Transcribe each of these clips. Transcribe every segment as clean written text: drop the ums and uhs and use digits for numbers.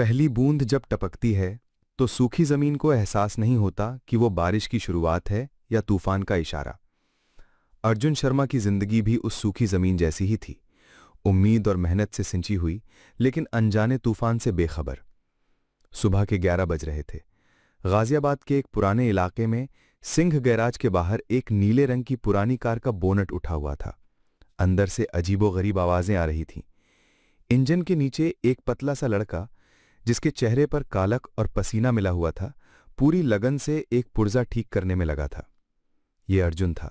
पहली बूंद जब टपकती है तो सूखी जमीन को एहसास नहीं होता कि वो बारिश की शुरुआत है या तूफान का इशारा। अर्जुन शर्मा की जिंदगी भी उस सूखी जमीन जैसी ही थी, उम्मीद और मेहनत से सिंची हुई, लेकिन अनजाने तूफान से बेखबर। सुबह के 11 बज रहे थे। गाजियाबाद के एक पुराने इलाके में सिंह गैराज के बाहर एक नीले रंग की पुरानी कार का बोनट उठा हुआ था। अंदर से अजीबोगरीब आवाजें आ रही थीं। इंजन के नीचे एक पतला सा लड़का, जिसके चेहरे पर कालक और पसीना मिला हुआ था, पूरी लगन से एक पुर्जा ठीक करने में लगा था। ये अर्जुन था।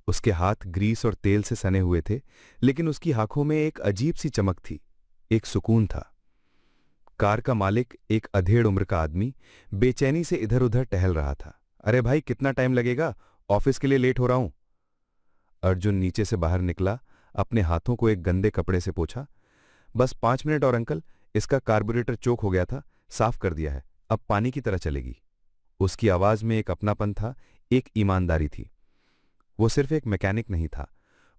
उसके हाथ ग्रीस और तेल से सने हुए थे, लेकिन उसकी आंखों में एक अजीब सी चमक थी, एक सुकून था। कार का मालिक, एक अधेड़ उम्र का आदमी, बेचैनी से इधर उधर टहल रहा था। अरे भाई, कितना टाइम लगेगा? ऑफिस के लिए लेट हो रहा हूं। अर्जुन नीचे से बाहर निकला, अपने हाथों को एक गंदे कपड़े से पोंछा। बस 5 मिनट और अंकल, इसका कार्बोरेटर चोक हो गया था, साफ कर दिया है, अब पानी की तरह चलेगी। उसकी आवाज में एक अपनापन था, एक ईमानदारी थी। वो सिर्फ एक मैकेनिक नहीं था,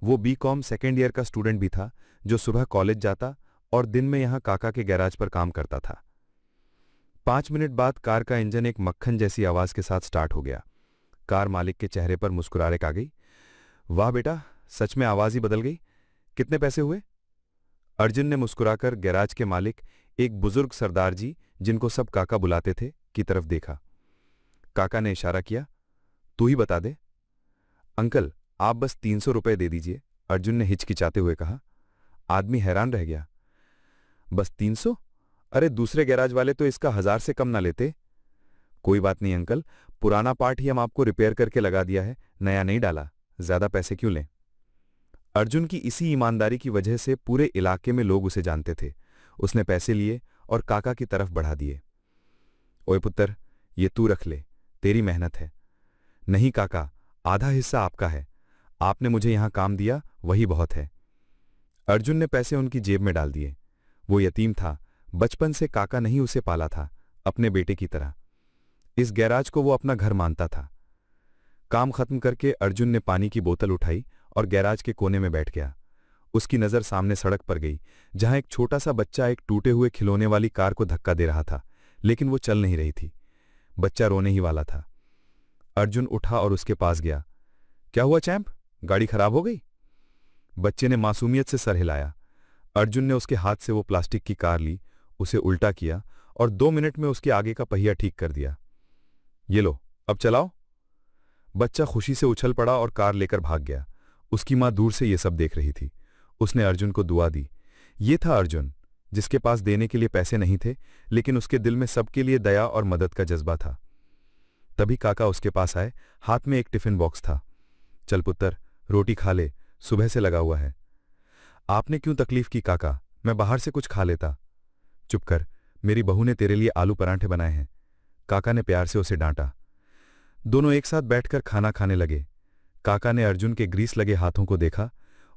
वो बीकॉम सेकेंड ईयर का स्टूडेंट भी था, जो सुबह कॉलेज जाता और दिन में यहां काका के गैराज पर काम करता था। 5 मिनट बाद कार का इंजन एक मक्खन जैसी आवाज के साथ स्टार्ट हो गया। कार मालिक के चेहरे पर मुस्कुराहट आ गई। वाह बेटा, सच में आवाज ही बदल गई। कितने पैसे हुए? अर्जुन ने मुस्कुराकर गैराज के मालिक, एक बुजुर्ग सरदार जी, जिनको सब काका बुलाते थे, की तरफ देखा। काका ने इशारा किया, तू ही बता दे। अंकल, आप बस 300 रुपए दे दीजिए, अर्जुन ने हिचकिचाते हुए कहा। आदमी हैरान रह गया। बस 300? अरे दूसरे गैराज वाले तो इसका 1000 से कम ना लेते। कोई बात नहीं अंकल, पुराना पार्ट ही हम आपको रिपेयर करके लगा दिया है, नया नहीं डाला, ज्यादा पैसे क्यों लें। अर्जुन की इसी ईमानदारी की वजह से पूरे इलाके में लोग उसे जानते थे। उसने पैसे लिए और काका की तरफ बढ़ा दिए। ओए पुत्र, ये तू रख ले, तेरी मेहनत है। नहीं काका, आधा हिस्सा आपका है। आपने मुझे यहां काम दिया, वही बहुत है। अर्जुन ने पैसे उनकी जेब में डाल दिए। वो यतीम था, बचपन से काका नहीं उसे पाला था, अपने बेटे की तरह। इस गैराज को वो अपना घर मानता था। काम खत्म करके अर्जुन ने पानी की बोतल उठाई और गैराज के कोने में बैठ गया। उसकी नजर सामने सड़क पर गई, जहां एक छोटा सा बच्चा एक टूटे हुए खिलौने वाली कार को धक्का दे रहा था, लेकिन वो चल नहीं रही थी। बच्चा रोने ही वाला था। अर्जुन उठा और उसके पास गया। क्या हुआ चैंप, गाड़ी खराब हो गई? बच्चे ने मासूमियत से सर हिलाया। अर्जुन ने उसके हाथ से वो प्लास्टिक की कार ली, उसे उल्टा किया और 2 मिनट में उसके आगे का पहिया ठीक कर दिया। ये लो, अब चलाओ। बच्चा खुशी से उछल पड़ा और कार लेकर भाग गया। उसकी मां दूर से ये सब देख रही थी। उसने अर्जुन को दुआ दी। ये था अर्जुन, जिसके पास देने के लिए पैसे नहीं थे, लेकिन उसके दिल में सबके लिए दया और मदद का जज्बा था। तभी काका उसके पास आए, हाथ में एक टिफिन बॉक्स था। चल पुत्र, रोटी खा ले, सुबह से लगा हुआ है। आपने क्यों तकलीफ की काका, मैं बाहर से कुछ खा लेता। चुप कर, मेरी बहू ने तेरे लिए आलू परांठे बनाए हैं, काका ने प्यार से उसे डांटा। दोनों एक साथ बैठकर खाना खाने लगे। काका ने अर्जुन के ग्रीस लगे हाथों को देखा,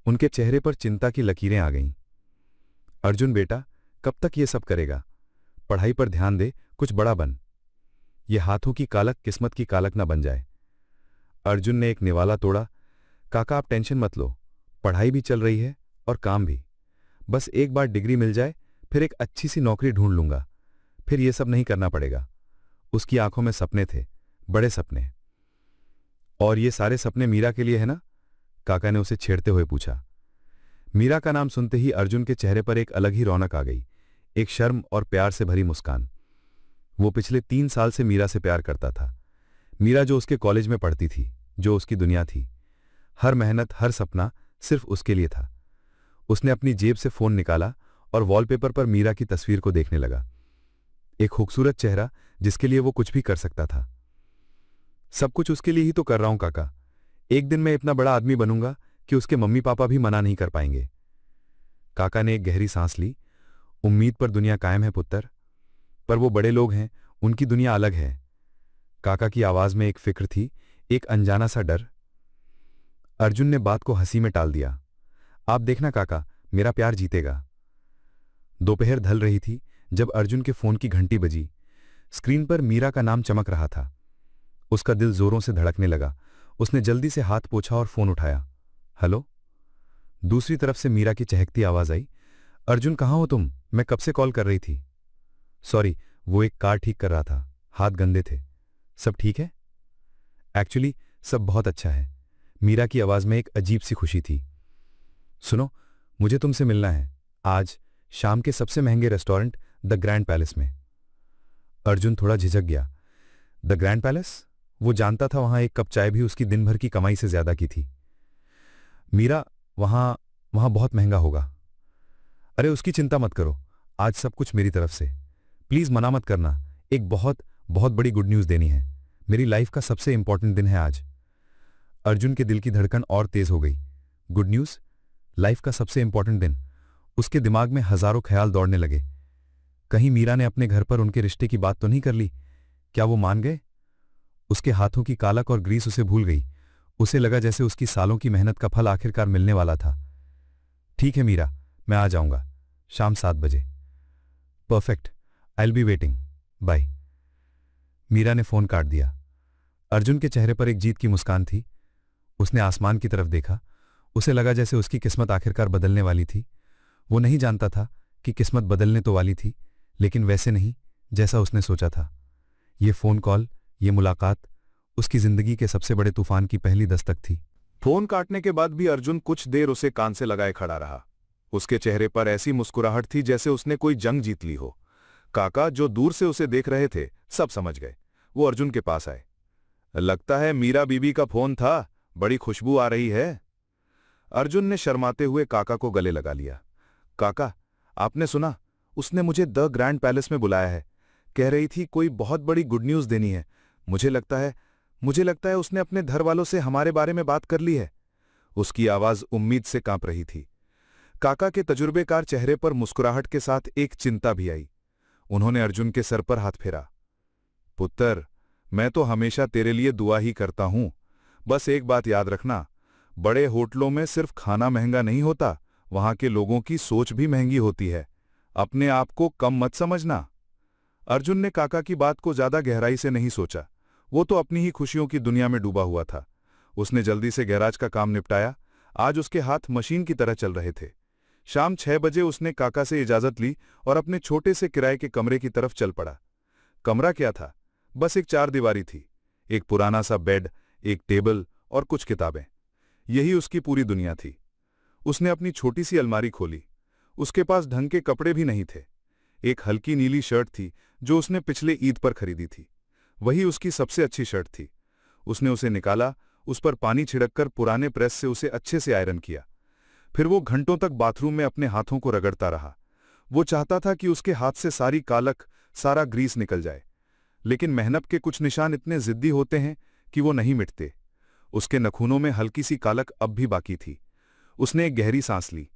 उनके चेहरे पर चिंता की लकीरें आ गईं। अर्जुन बेटा, कब तक ये सब करेगा? पढ़ाई पर ध्यान दे, कुछ बड़ा बन। ये हाथों की कालक किस्मत की कालक ना बन जाए। अर्जुन ने एक निवाला तोड़ा। काका आप टेंशन मत लो, पढ़ाई भी चल रही है और काम भी। बस एक बार डिग्री मिल जाए, फिर एक अच्छी सी नौकरी ढूंढ लूंगा, फिर ये सब नहीं करना पड़ेगा। उसकी आंखों में सपने थे, बड़े सपने। और ये सारे सपने मीरा के लिए है ना? काका ने उसे छेड़ते हुए पूछा। मीरा का नाम सुनते ही अर्जुन के चेहरे पर एक अलग ही रौनक आ गई, एक शर्म और प्यार से भरी मुस्कान। वो पिछले 3 साल से मीरा से प्यार करता था। मीरा जो उसके कॉलेज में पढ़ती थी, जो उसकी दुनिया थी। हर मेहनत, हर सपना सिर्फ उसके लिए था। उसने अपनी जेब से फोन निकाला और वॉलपेपर पर मीरा की तस्वीर को देखने लगा। एक खूबसूरत चेहरा, जिसके लिए वो कुछ भी कर सकता था। सब कुछ उसके लिए ही तो कर रहा हूं काका। एक दिन मैं इतना बड़ा आदमी बनूंगा कि उसके मम्मी पापा भी मना नहीं कर पाएंगे। काका ने एक गहरी सांस ली। उम्मीद पर दुनिया कायम है पुत्र, पर वो बड़े लोग हैं, उनकी दुनिया अलग है। काका की आवाज में एक फिक्र थी, एक अनजाना सा डर। अर्जुन ने बात को हंसी में टाल दिया। आप देखना काका, मेरा प्यार जीतेगा। दोपहर ढल रही थी जब अर्जुन के फोन की घंटी बजी। स्क्रीन पर मीरा का नाम चमक रहा था। उसका दिल जोरों से धड़कने लगा। उसने जल्दी से हाथ पोंछा और फोन उठाया। हेलो? दूसरी तरफ से मीरा की चहकती आवाज आई। अर्जुन कहाँ हो तुम? मैं कब से कॉल कर रही थी। सॉरी, वो एक कार ठीक कर रहा था, हाथ गंदे थे। सब ठीक है? एक्चुअली सब बहुत अच्छा है। मीरा की आवाज में एक अजीब सी खुशी थी। सुनो, मुझे तुमसे मिलना है आज शाम के सबसे महंगे रेस्टोरेंट द ग्रैंड पैलेस में। अर्जुन थोड़ा झिझक गया। The grand palace? वो जानता था वहां एक कप चाय भी उसकी दिन भर की कमाई से ज्यादा की थी। मीरा, वहां वहां बहुत महंगा होगा। अरे उसकी चिंता मत करो, आज सब कुछ मेरी तरफ से। प्लीज मना मत करना, एक बहुत बहुत बड़ी गुड न्यूज देनी है। मेरी लाइफ का सबसे इंपॉर्टेंट दिन है आज। अर्जुन के दिल की धड़कन और तेज हो गई। Good news? लाइफ का सबसे इंपॉर्टेंट दिन? उसके दिमाग में हजारों ख्याल दौड़ने लगे। कहीं मीरा ने अपने घर पर उनके रिश्ते की बात तो नहीं कर ली? क्या वो मान गए? उसके हाथों की कालक और ग्रीस उसे भूल गई। उसे लगा जैसे उसकी सालों की मेहनत का फल आखिरकार मिलने वाला था। ठीक है मीरा, मैं आ जाऊंगा शाम 7 बजे। Perfect, I will be waiting, bye. Meera ने फोन काट दिया। अर्जुन के चेहरे पर एक जीत की मुस्कान थी। उसने आसमान की तरफ देखा। उसे लगा जैसे उसकी किस्मत आखिरकार बदलने वाली थी। वो नहीं जानता था कि किस्मत बदलने तो वाली थी, लेकिन वैसे नहीं जैसा उसने सोचा था। ये फोन कॉल, ये मुलाकात उसकी जिंदगी के सबसे बड़े तूफान की पहली दस्तक थी। फोन काटने के बाद भी अर्जुन कुछ देर उसे कान से लगाए खड़ा रहा। उसके चेहरे पर ऐसी मुस्कुराहट थी जैसे उसने कोई जंग जीत ली हो। काका, जो दूर से उसे देख रहे थे, सब समझ गए। वो अर्जुन के पास आए। लगता है मीरा बीबी का फोन था, बड़ी खुशबू आ रही है। अर्जुन ने शर्माते हुए काका को गले लगा लिया। काका, आपने सुना? उसने मुझे द ग्रैंड पैलेस में बुलाया है। कह रही थी कोई बहुत बड़ी गुड न्यूज देनी है। मुझे लगता है उसने अपने घर वालों से हमारे बारे में बात कर ली है। उसकी आवाज उम्मीद से कांप रही थी। काका के तजुर्बेकार चेहरे पर मुस्कुराहट के साथ एक चिंता भी आई। उन्होंने अर्जुन के सर पर हाथ फेरा। पुत्र, मैं तो हमेशा तेरे लिए दुआ ही करता हूं। बस एक बात याद रखना, बड़े होटलों में सिर्फ खाना महंगा नहीं होता, वहां के लोगों की सोच भी महंगी होती है। अपने आप को कम मत समझना। अर्जुन ने काका की बात को ज्यादा गहराई से नहीं सोचा। वो तो अपनी ही खुशियों की दुनिया में डूबा हुआ था। उसने जल्दी से गैराज का काम निपटाया। आज उसके हाथ मशीन की तरह चल रहे थे। शाम 6 बजे उसने काका से इजाजत ली और अपने छोटे से किराए के कमरे की तरफ चल पड़ा। कमरा क्या था? बस एक चारदीवारी थी। एक पुराना सा बेड, एक टेबल और कुछ किताबें। यही उसकी पूरी दुनिया थी। उसने अपनी छोटी सी अलमारी खोली। उसके पास ढंग के कपड़े भी नहीं थे। एक हल्की नीली शर्ट थी जो उसने पिछले ईद पर खरीदी थी। वही उसकी सबसे अच्छी शर्ट थी। उसने उसे निकाला, उस पर पानी छिड़ककर पुराने प्रेस से उसे अच्छे से आयरन किया। फिर वो घंटों तक बाथरूम में अपने हाथों को रगड़ता रहा। वो चाहता था कि उसके हाथ से सारी कालक, सारा ग्रीस निकल जाए, लेकिन मेहनत के कुछ निशान इतने जिद्दी होते हैं कि वो नहीं मिटते। उसके नखूनों में हल्की सी कालक अब भी बाकी थी। उसने एक गहरी सांस ली,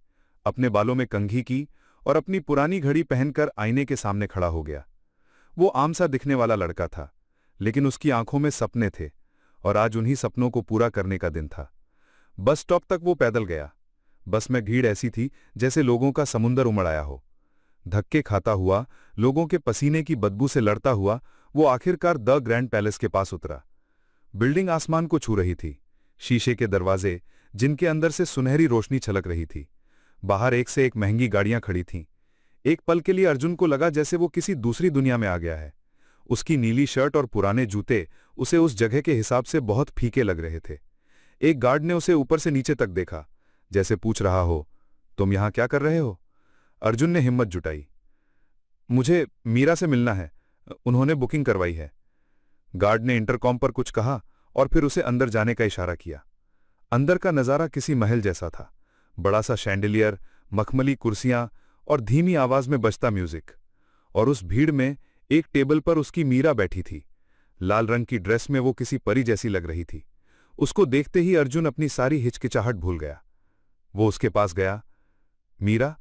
अपने बालों में कंघी की और अपनी पुरानी घड़ी पहनकर आईने के सामने खड़ा हो गया। वो आम सा दिखने वाला लड़का था, लेकिन उसकी आंखों में सपने थे और आज उन्हीं सपनों को पूरा करने का दिन था। बस स्टॉप तक वो पैदल गया। बस में भीड़ ऐसी थी जैसे लोगों का समुंदर उमड़ आया हो। धक्के खाता हुआ, लोगों के पसीने की बदबू से लड़ता हुआ वो आखिरकार द ग्रैंड पैलेस के पास उतरा। बिल्डिंग आसमान को छू रही थी। शीशे के दरवाजे, जिनके अंदर से सुनहरी रोशनी छलक रही थी। बाहर एक से एक महंगी गाड़ियां खड़ी थीं। एक पल के लिए अर्जुन को लगा जैसे वो किसी दूसरी दुनिया में आ गया है। उसकी नीली शर्ट और पुराने जूते उसे उस जगह के हिसाब से बहुत फीके लग रहे थे। एक गार्ड ने उसे ऊपर से नीचे तक देखा, जैसे पूछ रहा हो, तुम यहां क्या कर रहे हो? अर्जुन ने हिम्मत जुटाई। मुझे मीरा से मिलना है, उन्होंने बुकिंग करवाई है। गार्ड ने इंटरकॉम पर कुछ कहा और फिर उसे अंदर जाने का इशारा किया। अंदर का नजारा किसी महल जैसा था। बड़ा सा शैंडिलियर, मखमली कुर्सियां और धीमी आवाज में बजता म्यूजिक। और उस भीड़ में एक टेबल पर उसकी मीरा बैठी थी। लाल रंग की ड्रेस में वो किसी परी जैसी लग रही थी। उसको देखते ही अर्जुन अपनी सारी हिचकिचाहट भूल गया। वो उसके पास गया। मीरा?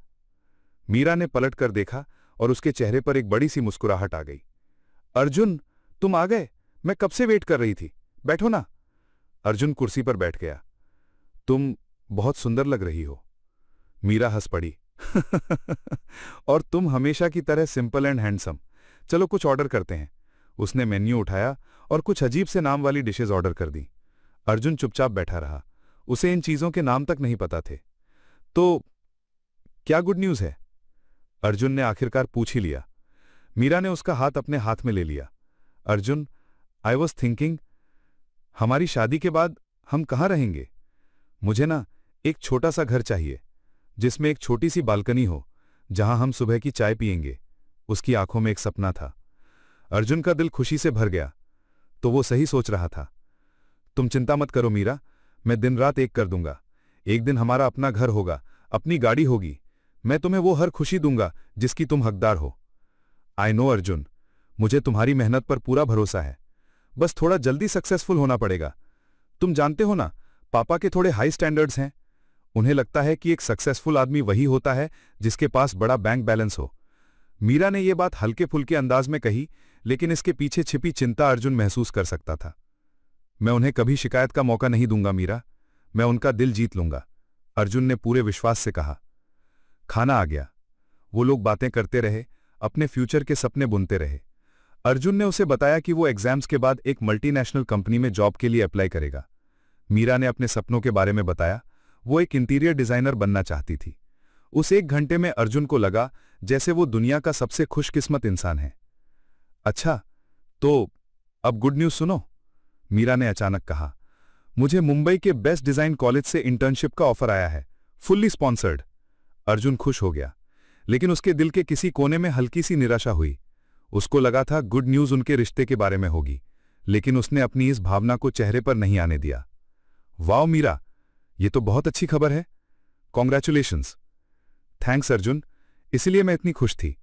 मीरा ने पलट कर देखा और उसके चेहरे पर एक बड़ी सी मुस्कुराहट आ गई। अर्जुन, तुम आ गए? मैं कब से वेट कर रही थी। बैठो ना। अर्जुन कुर्सी पर बैठ गया। तुम बहुत सुंदर लग रही हो। मीरा हंस पड़ी। और तुम हमेशा की तरह सिंपल एंड हैंडसम। चलो कुछ ऑर्डर करते हैं। उसने मेन्यू उठाया और कुछ अजीब से नाम वाली डिशेज ऑर्डर कर दी। अर्जुन चुपचाप बैठा रहा। उसे इन चीजों के नाम तक नहीं पता थे। तो क्या गुड न्यूज है? अर्जुन ने आखिरकार पूछ ही लिया। मीरा ने उसका हाथ अपने हाथ में ले लिया। अर्जुन, आई वॉज थिंकिंग, हमारी शादी के बाद हम कहाँ रहेंगे? मुझे ना एक छोटा सा घर चाहिए, जिसमें एक छोटी सी बालकनी हो, जहां हम सुबह की चाय पिएंगे। उसकी आंखों में एक सपना था। अर्जुन का दिल खुशी से भर गया। तो वो सही सोच रहा था। तुम चिंता मत करो मीरा, मैं दिन रात एक कर दूंगा। एक दिन हमारा अपना घर होगा, अपनी गाड़ी होगी। मैं तुम्हें वो हर खुशी दूंगा जिसकी तुम हकदार हो। आई नो अर्जुन, मुझे तुम्हारी मेहनत पर पूरा भरोसा है। बस थोड़ा जल्दी सक्सेसफुल होना पड़ेगा। तुम जानते हो ना, पापा के थोड़े हाई स्टैंडर्ड्स हैं। उन्हें लगता है कि एक सक्सेसफुल आदमी वही होता है जिसके पास बड़ा बैंक बैलेंस हो। मीरा ने यह बात हल्के फुल्के अंदाज में कही, लेकिन इसके पीछे छिपी चिंता अर्जुन महसूस कर सकता था। मैं उन्हें कभी शिकायत का मौका नहीं दूंगा मीरा, मैं उनका दिल जीत लूंगा, अर्जुन ने पूरे विश्वास से कहा। खाना आ गया। वो लोग बातें करते रहे, अपने फ्यूचर के सपने बुनते रहे। अर्जुन ने उसे बताया कि वो एग्जाम्स के बाद एक मल्टीनेशनल कंपनी में जॉब के लिए अप्लाई करेगा। मीरा ने अपने सपनों के बारे में बताया। वो एक इंटीरियर डिजाइनर बनना चाहती थी। उस एक घंटे में अर्जुन को लगा जैसे वो दुनिया का सबसे खुशकिस्मत इंसान है। अच्छा, तो अब गुड न्यूज सुनो, मीरा ने अचानक कहा। मुझे मुंबई के बेस्ट डिजाइन कॉलेज से इंटर्नशिप का ऑफर आया है, फुल्ली स्पॉन्सर्ड। अर्जुन खुश हो गया, लेकिन उसके दिल के किसी कोने में हल्की सी निराशा हुई। उसको लगा था गुड न्यूज उनके रिश्ते के बारे में होगी, लेकिन उसने अपनी इस भावना को चेहरे पर नहीं आने दिया। वाओ मीरा, ये तो बहुत अच्छी खबर है। कॉन्ग्रेचुलेशंस। थैंक्स अर्जुन, इसलिए मैं इतनी खुश थी।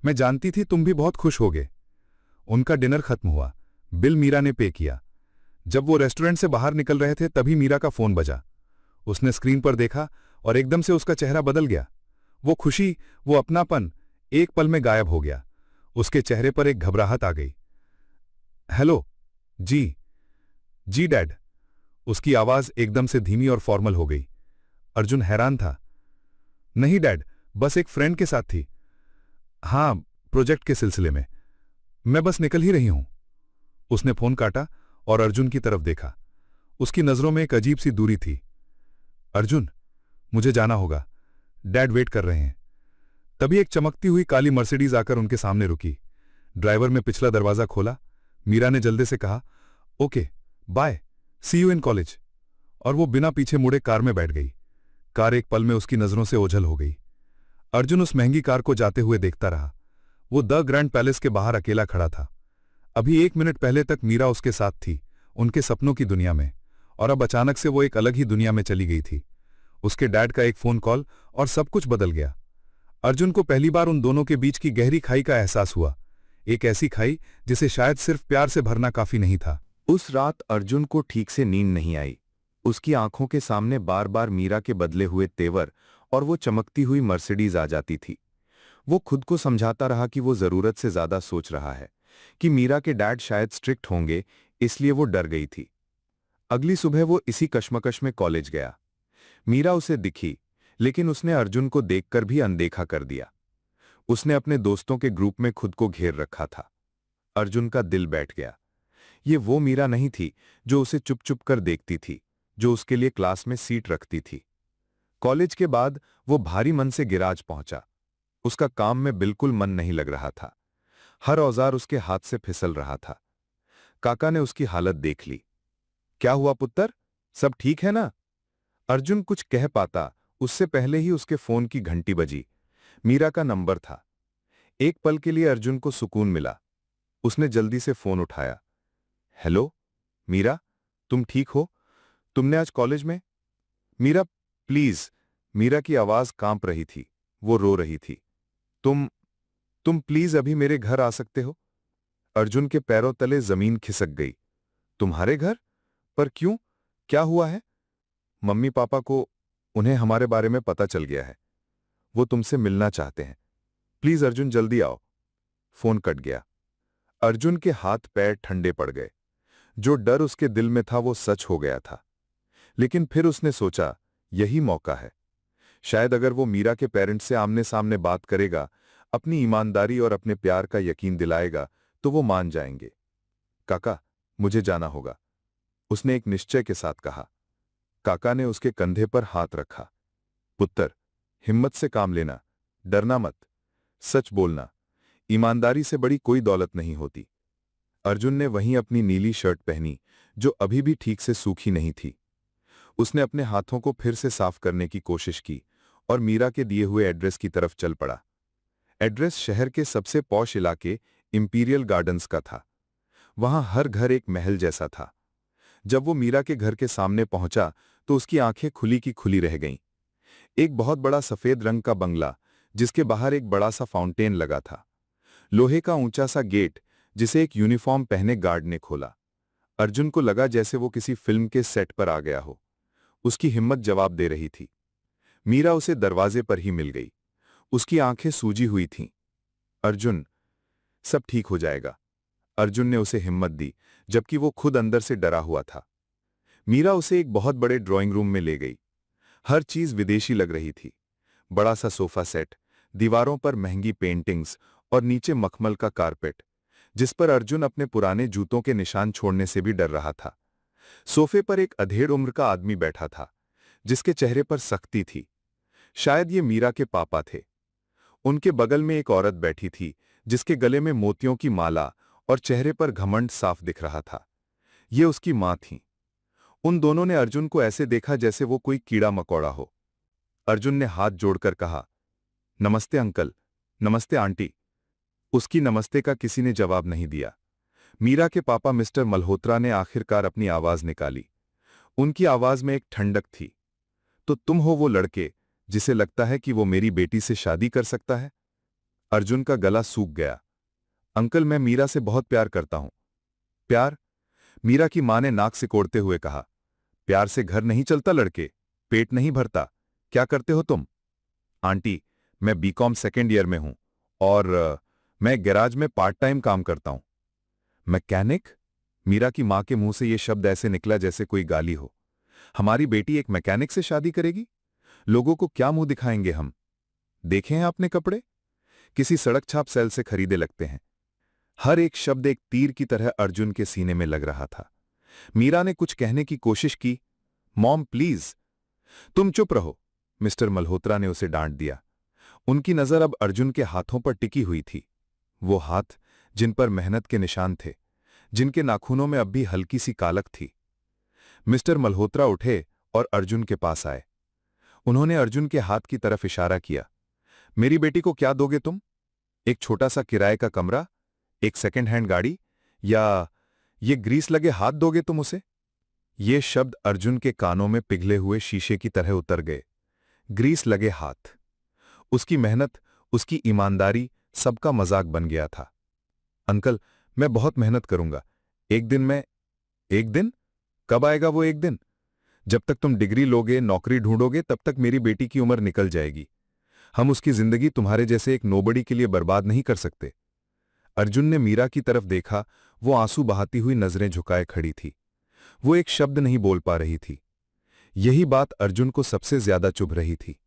मैं जानती थी तुम भी बहुत खुश होगे। उनका डिनर खत्म हुआ। बिल मीरा ने पे किया। जब वो रेस्टोरेंट से बाहर निकल रहे थे तभी मीरा का फोन बजा। उसने स्क्रीन पर देखा और एकदम से उसका चेहरा बदल गया। वो खुशी, वो अपनापन एक पल में गायब हो गया। उसके चेहरे पर एक घबराहट आ गई। हेलो। जी डैड। उसकी आवाज एकदम से धीमी और फॉर्मल हो गई। अर्जुन हैरान था। नहीं डैड, बस एक फ्रेंड के साथ थी। हाँ, प्रोजेक्ट के सिलसिले में। मैं बस निकल ही रही हूं। उसने फोन काटा और अर्जुन की तरफ देखा। उसकी नजरों में एक अजीब सी दूरी थी। अर्जुन, मुझे जाना होगा, डैड वेट कर रहे हैं। तभी एक चमकती हुई काली मर्सिडीज आकर उनके सामने रुकी। ड्राइवर ने पिछला दरवाजा खोला। मीरा ने जल्दी से कहा, okay bye, see you in college. और वो बिना पीछे मुड़े कार में बैठ गई। कार एक पल में उसकी नजरों से ओझल हो गई। अर्जुन उस महंगी कार को जाते हुए देखता रहा। वो द ग्रैंड पैलेस के बाहर अकेला खड़ा था। अभी 1 मिनट पहले तक मीरा उसके साथ थी, उनके सपनों की दुनिया में, और अब अचानक से वो एक अलग ही दुनिया में चली गई थी। उसके डैड का एक फोन कॉल और सब कुछ बदल गया। अर्जुन को पहली बार उन दोनों के बीच की गहरी खाई का एहसास हुआ। एक ऐसी खाई जिसे शायद सिर्फ प्यार से भरना काफी नहीं था। उस रात अर्जुन को ठीक से नींद नहीं आई। उसकी आंखों के सामने बार बार मीरा के बदले हुए तेवर और वो चमकती हुई मर्सिडीज आ जाती थी। वो खुद को समझाता रहा कि वो जरूरत से ज्यादा सोच रहा है, कि मीरा के डैड शायद स्ट्रिक्ट होंगे, इसलिए वो डर गई थी। अगली सुबह वो इसी कश्मकश में कॉलेज गया। मीरा उसे दिखी, लेकिन उसने अर्जुन को देखकर भी अनदेखा कर दिया। उसने अपने दोस्तों के ग्रुप में खुद को घेर रखा था। अर्जुन का दिल बैठ गया। ये वो मीरा नहीं थी जो उसे चुप चुप कर देखती थी, जो उसके लिए क्लास में सीट रखती थी। कॉलेज के बाद वो भारी मन से गिराज पहुंचा। उसका काम में बिल्कुल मन नहीं लग रहा था। हर औजार उसके हाथ से फिसल रहा था। काका ने उसकी हालत देख ली। क्या हुआ पुत्र, सब ठीक है ना? अर्जुन कुछ कह पाता उससे पहले ही उसके फोन की घंटी बजी। मीरा का नंबर था। एक पल के लिए अर्जुन को सुकून मिला। उसने जल्दी से फोन उठाया। हेलो मीरा, तुम ठीक हो? तुमने आज कॉलेज में? मीरा प्लीज। मीरा की आवाज कांप रही थी। वो रो रही थी। तुम प्लीज अभी मेरे घर आ सकते हो? अर्जुन के पैरों तले जमीन खिसक गई। तुम्हारे घर? पर क्यों, क्या हुआ है? मम्मी पापा को, उन्हें हमारे बारे में पता चल गया है। वो तुमसे मिलना चाहते हैं। प्लीज अर्जुन जल्दी आओ। फोन कट गया। अर्जुन के हाथ पैर ठंडे पड़ गए। जो डर उसके दिल में था वो सच हो गया था। लेकिन फिर उसने सोचा, यही मौका है। शायद अगर वो मीरा के पेरेंट्स से आमने सामने बात करेगा, अपनी ईमानदारी और अपने प्यार का यकीन दिलाएगा, तो वो मान जाएंगे। काका, मुझे जाना होगा, उसने एक निश्चय के साथ कहा। काका ने उसके कंधे पर हाथ रखा। पुत्र, हिम्मत से काम लेना, डरना मत, सच बोलना, ईमानदारी से बड़ी कोई दौलत नहीं होती। अर्जुन ने वहीं अपनी नीली शर्ट पहनी, जो अभी भी ठीक से सूखी नहीं थी। उसने अपने हाथों को फिर से साफ करने की कोशिश की और मीरा के दिए हुए एड्रेस की तरफ चल पड़ा। एड्रेस शहर के सबसे पॉश इलाके इंपीरियल गार्डन्स का था। वहां हर घर एक महल जैसा था। जब वो मीरा के घर के सामने पहुंचा तो उसकी आंखें खुली की खुली रह गईं। एक बहुत बड़ा सफेद रंग का बंगला, जिसके बाहर एक बड़ा सा फाउंटेन लगा था। लोहे का ऊंचा सा गेट, जिसे एक यूनिफॉर्म पहने गार्ड ने खोला। अर्जुन को लगा जैसे वो किसी फिल्म के सेट पर आ गया हो। उसकी हिम्मत जवाब दे रही थी। मीरा उसे दरवाजे पर ही मिल गई। उसकी आंखें सूजी हुई थीं। अर्जुन, सब ठीक हो जाएगा। अर्जुन ने उसे हिम्मत दी, जबकि वो खुद अंदर से डरा हुआ था। मीरा उसे एक बहुत बड़े ड्राइंग रूम में ले गई। हर चीज विदेशी लग रही थी। बड़ा सा सोफा सेट, दीवारों पर महंगी पेंटिंग्स और नीचे मखमल का कारपेट, जिस पर अर्जुन अपने पुराने जूतों के निशान छोड़ने से भी डर रहा था। सोफे पर एक अधेड़ उम्र का आदमी बैठा था, जिसके चेहरे पर सख्ती थी। शायद ये मीरा के पापा थे। उनके बगल में एक औरत बैठी थी, जिसके गले में मोतियों की माला और चेहरे पर घमंड साफ दिख रहा था। ये उसकी मां थीं। उन दोनों ने अर्जुन को ऐसे देखा जैसे वो कोई कीड़ा मकोड़ा हो। अर्जुन ने हाथ जोड़कर कहा, नमस्ते अंकल, नमस्ते आंटी। उसकी नमस्ते का किसी ने जवाब नहीं दिया। मीरा के पापा मिस्टर मल्होत्रा ने आखिरकार अपनी आवाज निकाली। उनकी आवाज में एक ठंडक थी। तो तुम हो वो लड़के जिसे लगता है कि वो मेरी बेटी से शादी कर सकता है? अर्जुन का गला सूख गया। अंकल, मैं मीरा से बहुत प्यार करता हूं। प्यार? मीरा की मां ने नाक सिकोड़ते हुए कहा, प्यार से घर नहीं चलता लड़के, पेट नहीं भरता। क्या करते हो तुम? आंटी, मैं बीकॉम सेकेंड ईयर में हूं और मैं गैराज में पार्ट टाइम काम करता हूं। मैकेनिक? मीरा की मां के मुंह से यह शब्द ऐसे निकला जैसे कोई गाली हो। हमारी बेटी एक मैकेनिक से शादी करेगी? लोगों को क्या मुंह दिखाएंगे हम? देखे हैं आपने कपड़े? किसी सड़क छाप सेल से खरीदे लगते हैं। हर एक शब्द एक तीर की तरह अर्जुन के सीने में लग रहा था। मीरा ने कुछ कहने की कोशिश की। Mom please. तुम चुप रहो, मिस्टर मल्होत्रा ने उसे डांट दिया। उनकी नजर अब अर्जुन के हाथों पर टिकी हुई थी। वो हाथ जिन पर मेहनत के निशान थे, जिनके नाखूनों में अब भी हल्की सी कालक थी। मिस्टर मल्होत्रा उठे और अर्जुन के पास आए। उन्होंने अर्जुन के हाथ की तरफ इशारा किया। मेरी बेटी को क्या दोगे तुम? एक छोटा सा किराए का कमरा, एक सेकंड हैंड गाड़ी, या ये ग्रीस लगे हाथ दोगे तुम उसे? ये शब्द अर्जुन के कानों में पिघले हुए शीशे की तरह उतर गए। ग्रीस लगे हाथ। उसकी मेहनत, उसकी ईमानदारी, सबका मजाक बन गया था। अंकल, मैं बहुत मेहनत करूंगा। एक दिन एक दिन? कब आएगा वो एक दिन? जब तक तुम डिग्री लोगे, नौकरी ढूंढोगे, तब तक मेरी बेटी की उम्र निकल जाएगी। हम उसकी जिंदगी तुम्हारे जैसे एक नोबडी के लिए बर्बाद नहीं कर सकते। अर्जुन ने मीरा की तरफ देखा। वो आंसू बहाती हुई नजरें झुकाए खड़ी थी। वो एक शब्द नहीं बोल पा रही थी। यही बात अर्जुन को सबसे ज्यादा चुभ रही थी।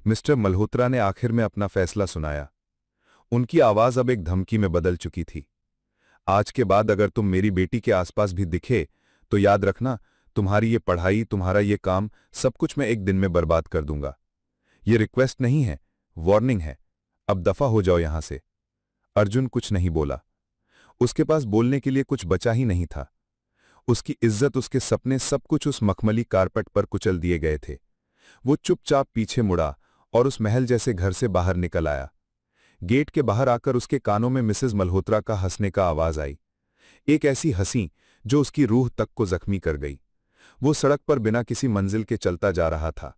मिस्टर मल्होत्रा ने आखिर में अपना फैसला सुनाया। उनकी आवाज अब एक धमकी में बदल चुकी थी। आज के बाद अगर तुम मेरी बेटी के आसपास भी दिखे तो याद रखना, तुम्हारी ये पढ़ाई, तुम्हारा ये काम, सब कुछ मैं एक दिन में बर्बाद कर दूंगा। ये रिक्वेस्ट नहीं है, वार्निंग है। अब दफा हो जाओ यहां से। अर्जुन कुछ नहीं बोला। उसके पास बोलने के लिए कुछ बचा ही नहीं था। उसकी इज्जत, उसके सपने, सब कुछ उस मखमली कारपेट पर कुचल दिए गए थे। वो चुपचाप पीछे मुड़ा और उस महल जैसे घर से बाहर निकल आया। गेट के बाहर आकर उसके कानों में मिसेज मल्होत्रा का हंसने का आवाज आई। एक ऐसी हंसी जो उसकी रूह तक को जख्मी कर गई। वो सड़क पर बिना किसी मंजिल के चलता जा रहा था।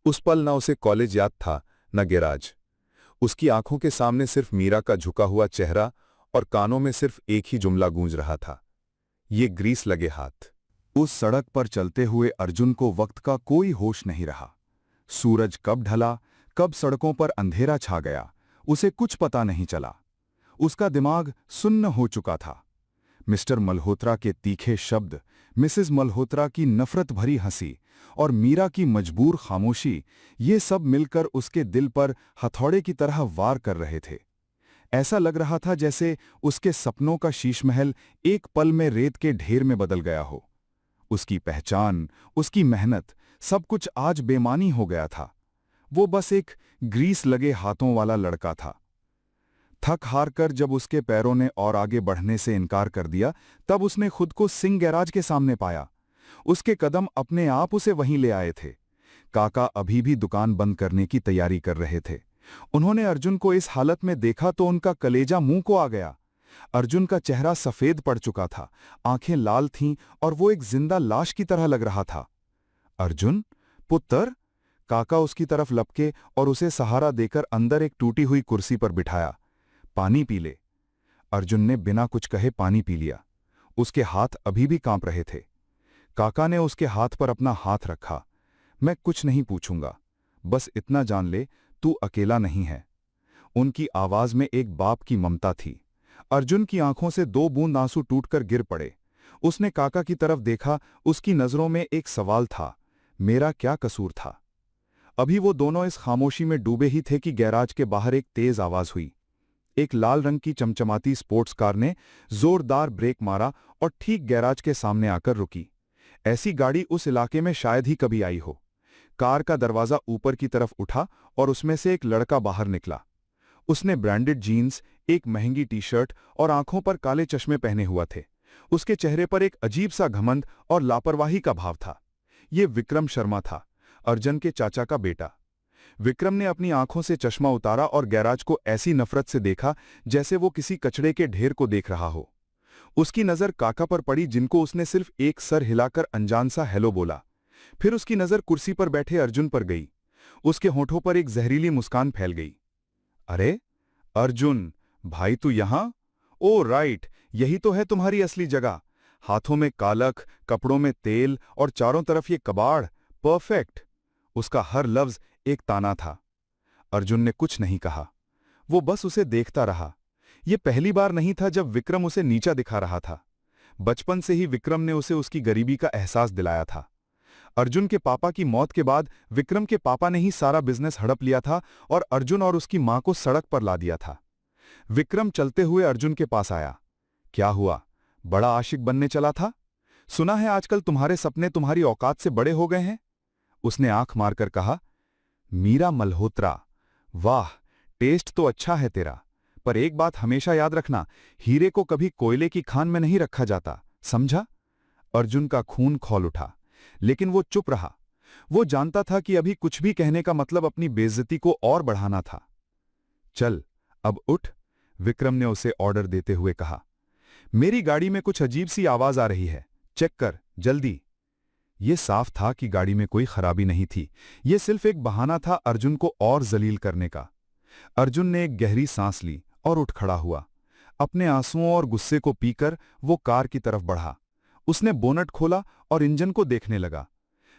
उस पल न उसे कॉलेज याद था, न गैराज। उसकी आंखों के सामने सिर्फ मीरा का झुका हुआ चेहरा और कानों में सिर्फ एक ही जुमला गूंज रहा था, ये ग्रीस लगे हाथ। उस सड़क पर चलते हुए अर्जुन को वक्त का कोई होश नहीं रहा। सूरज कब ढला, कब सड़कों पर अंधेरा छा गया, उसे कुछ पता नहीं चला। उसका दिमाग सुन्न हो चुका था। मिस्टर मल्होत्रा के तीखे शब्द, मिसेस मल्होत्रा की नफरत भरी हंसी और मीरा की मजबूर खामोशी, ये सब मिलकर उसके दिल पर हथौड़े की तरह वार कर रहे थे। ऐसा लग रहा था जैसे उसके सपनों का शीशमहल एक पल में रेत के ढेर में बदल गया हो। उसकी पहचान, उसकी मेहनत, सब कुछ आज बेमानी हो गया था। वो बस एक ग्रीस लगे हाथों वाला लड़का था। थक हार कर जब उसके पैरों ने और आगे बढ़ने से इनकार कर दिया, तब उसने खुद को सिंह गैराज के सामने पाया। उसके कदम अपने आप उसे वहीं ले आए थे। काका अभी भी दुकान बंद करने की तैयारी कर रहे थे। उन्होंने अर्जुन को इस हालत में देखा तो उनका कलेजा मुंह को आ गया। अर्जुन का चेहरा सफेद पड़ चुका था, आंखें लाल थीं और वो एक जिंदा लाश की तरह लग रहा था। अर्जुन, पुत्र। काका उसकी तरफ लपके और उसे सहारा देकर अंदर एक टूटी हुई कुर्सी पर बिठाया। पानी पी ले। अर्जुन ने बिना कुछ कहे पानी पी लिया। उसके हाथ अभी भी कांप रहे थे। काका ने उसके हाथ पर अपना हाथ रखा। मैं कुछ नहीं पूछूंगा, बस इतना जान ले, तू अकेला नहीं है। उनकी आवाज में एक बाप की ममता थी। अर्जुन की आंखों से 2 बूंद आंसू टूटकर गिर पड़े। उसने काका की तरफ देखा, उसकी नजरों में एक सवाल था, मेरा क्या कसूर था? अभी वो दोनों इस खामोशी में डूबे ही थे कि गैराज के बाहर एक तेज आवाज हुई। एक लाल रंग की चमचमाती स्पोर्ट्स कार ने जोरदार ब्रेक मारा और ठीक गैराज के सामने आकर रुकी। ऐसी गाड़ी उस इलाके में शायद ही कभी आई हो। कार का दरवाजा ऊपर की तरफ उठा और उसमें से एक लड़का बाहर निकला। उसने ब्रांडेड जीन्स, एक महंगी टी-शर्ट और आंखों पर काले चश्मे पहने हुआ थे। उसके चेहरे पर एक अजीब सा घमंड और लापरवाही का भाव था। ये विक्रम शर्मा था, अर्जुन के चाचा का बेटा। विक्रम ने अपनी आंखों से चश्मा उतारा और गैराज को ऐसी नफरत से देखा जैसे वो किसी कचड़े के ढेर को देख रहा हो। उसकी नजर काका पर पड़ी, जिनको उसने सिर्फ एक सर हिलाकर अनजान सा हेलो बोला। फिर उसकी नजर कुर्सी पर बैठे अर्जुन पर गई। उसके होठों पर एक जहरीली मुस्कान फैल गई। अरे अर्जुन भाई, तू यहां? ओ राइट, यही तो है तुम्हारी असली जगह। हाथों में कालख, कपड़ों में तेल और चारों तरफ ये कबाड़। परफेक्ट। उसका हर लफ्ज एक ताना था। अर्जुन ने कुछ नहीं कहा, वो बस उसे देखता रहा। ये पहली बार नहीं था जब विक्रम उसे नीचा दिखा रहा था। बचपन से ही विक्रम ने उसे उसकी गरीबी का एहसास दिलाया था। अर्जुन के पापा की मौत के बाद विक्रम के पापा ने ही सारा बिजनेस हड़प लिया था और अर्जुन और उसकी मां को सड़क पर ला दिया था। विक्रम चलते हुए अर्जुन के पास आया। क्या हुआ, बड़ा आशिक बनने चला था? सुना है आजकल तुम्हारे सपने तुम्हारी औकात से बड़े हो गए हैं। उसने आंख मारकर कहा, मीरा मल्होत्रा, वाह, टेस्ट तो अच्छा है तेरा, पर एक बात हमेशा याद रखना, हीरे को कभी कोयले की खान में नहीं रखा जाता, समझा? अर्जुन का खून खौल उठा, लेकिन वो चुप रहा। वो जानता था कि अभी कुछ भी कहने का मतलब अपनी बेइज्जती को और बढ़ाना था। चल, अब उठ, विक्रम ने उसे ऑर्डर देते हुए कहा। मेरी गाड़ी में कुछ अजीब सी आवाज आ रही है, चेक कर, जल्दी। ये साफ था कि गाड़ी में कोई खराबी नहीं थी। ये सिर्फ एक बहाना था अर्जुन को और जलील करने का। अर्जुन ने एक गहरी सांस ली और उठ खड़ा हुआ। अपने आंसुओं और गुस्से को पीकर वो कार की तरफ बढ़ा। उसने बोनट खोला और इंजन को देखने लगा।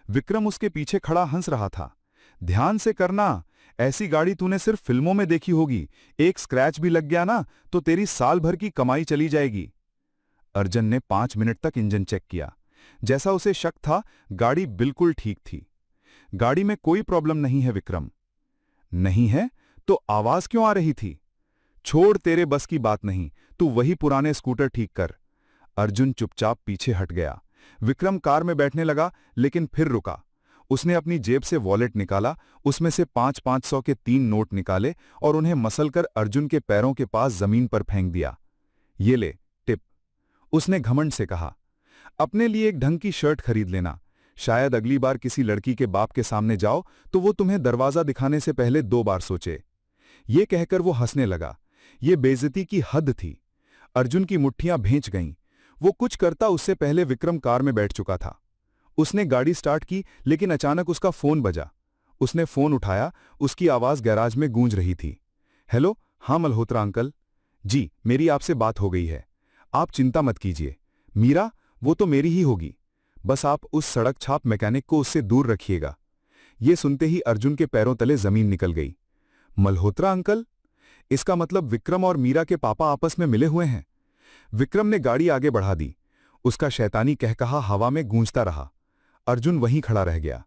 विक्रम उसके पीछे खड़ा हंस रहा था। ध्यान से करना, ऐसी गाड़ी तूने सिर्फ फिल्मों में देखी होगी। एक स्क्रैच भी लग गया ना तो तेरी साल भर की कमाई चली जाएगी। अर्जुन ने 5 मिनट तक इंजन चेक किया। जैसा उसे शक था, गाड़ी बिल्कुल ठीक थी। गाड़ी में कोई प्रॉब्लम नहीं है विक्रम। नहीं है तो आवाज क्यों आ रही थी? छोड़, तेरे बस की बात नहीं, तू वही पुराने स्कूटर ठीक कर। अर्जुन चुपचाप पीछे हट गया। विक्रम कार में बैठने लगा, लेकिन फिर रुका। उसने अपनी जेब से वॉलेट निकाला, उसमें से 500 के 3 नोट निकाले और उन्हें मसलकर अर्जुन के पैरों के पास जमीन पर फेंक दिया। ये ले, टिप, उसने घमंड से कहा। अपने लिए एक ढंग की शर्ट खरीद लेना। शायद अगली बार किसी लड़की के बाप के सामने जाओ तो वो तुम्हें दरवाजा दिखाने से पहले 2 बार सोचे। ये कहकर वो हंसने लगा। ये बेइज्जती की हद थी। अर्जुन की मुट्ठियां भींच गईं। वो कुछ करता उससे पहले विक्रम कार में बैठ चुका था। उसने गाड़ी स्टार्ट की, लेकिन अचानक उसका फोन बजा। उसने फोन उठाया। उसकी आवाज गैराज में गूंज रही थी। हेलो, हाँ मल्होत्रा अंकल। जी, मेरी आपसे बात हो गई है। आप चिंता मत कीजिए। मीरा, वो तो मेरी ही होगी। बस आप उस सड़क छाप मैकेनिक को उससे दूर रखिएगा। ये सुनते ही अर्जुन के पैरों तले जमीन निकल गई। मल्होत्रा अंकल? इसका मतलब विक्रम और मीरा के पापा आपस में मिले हुए हैं। विक्रम ने गाड़ी आगे बढ़ा दी। उसका शैतानी कहकहा हवा में गूंजता रहा। अर्जुन वहीं खड़ा रह गया।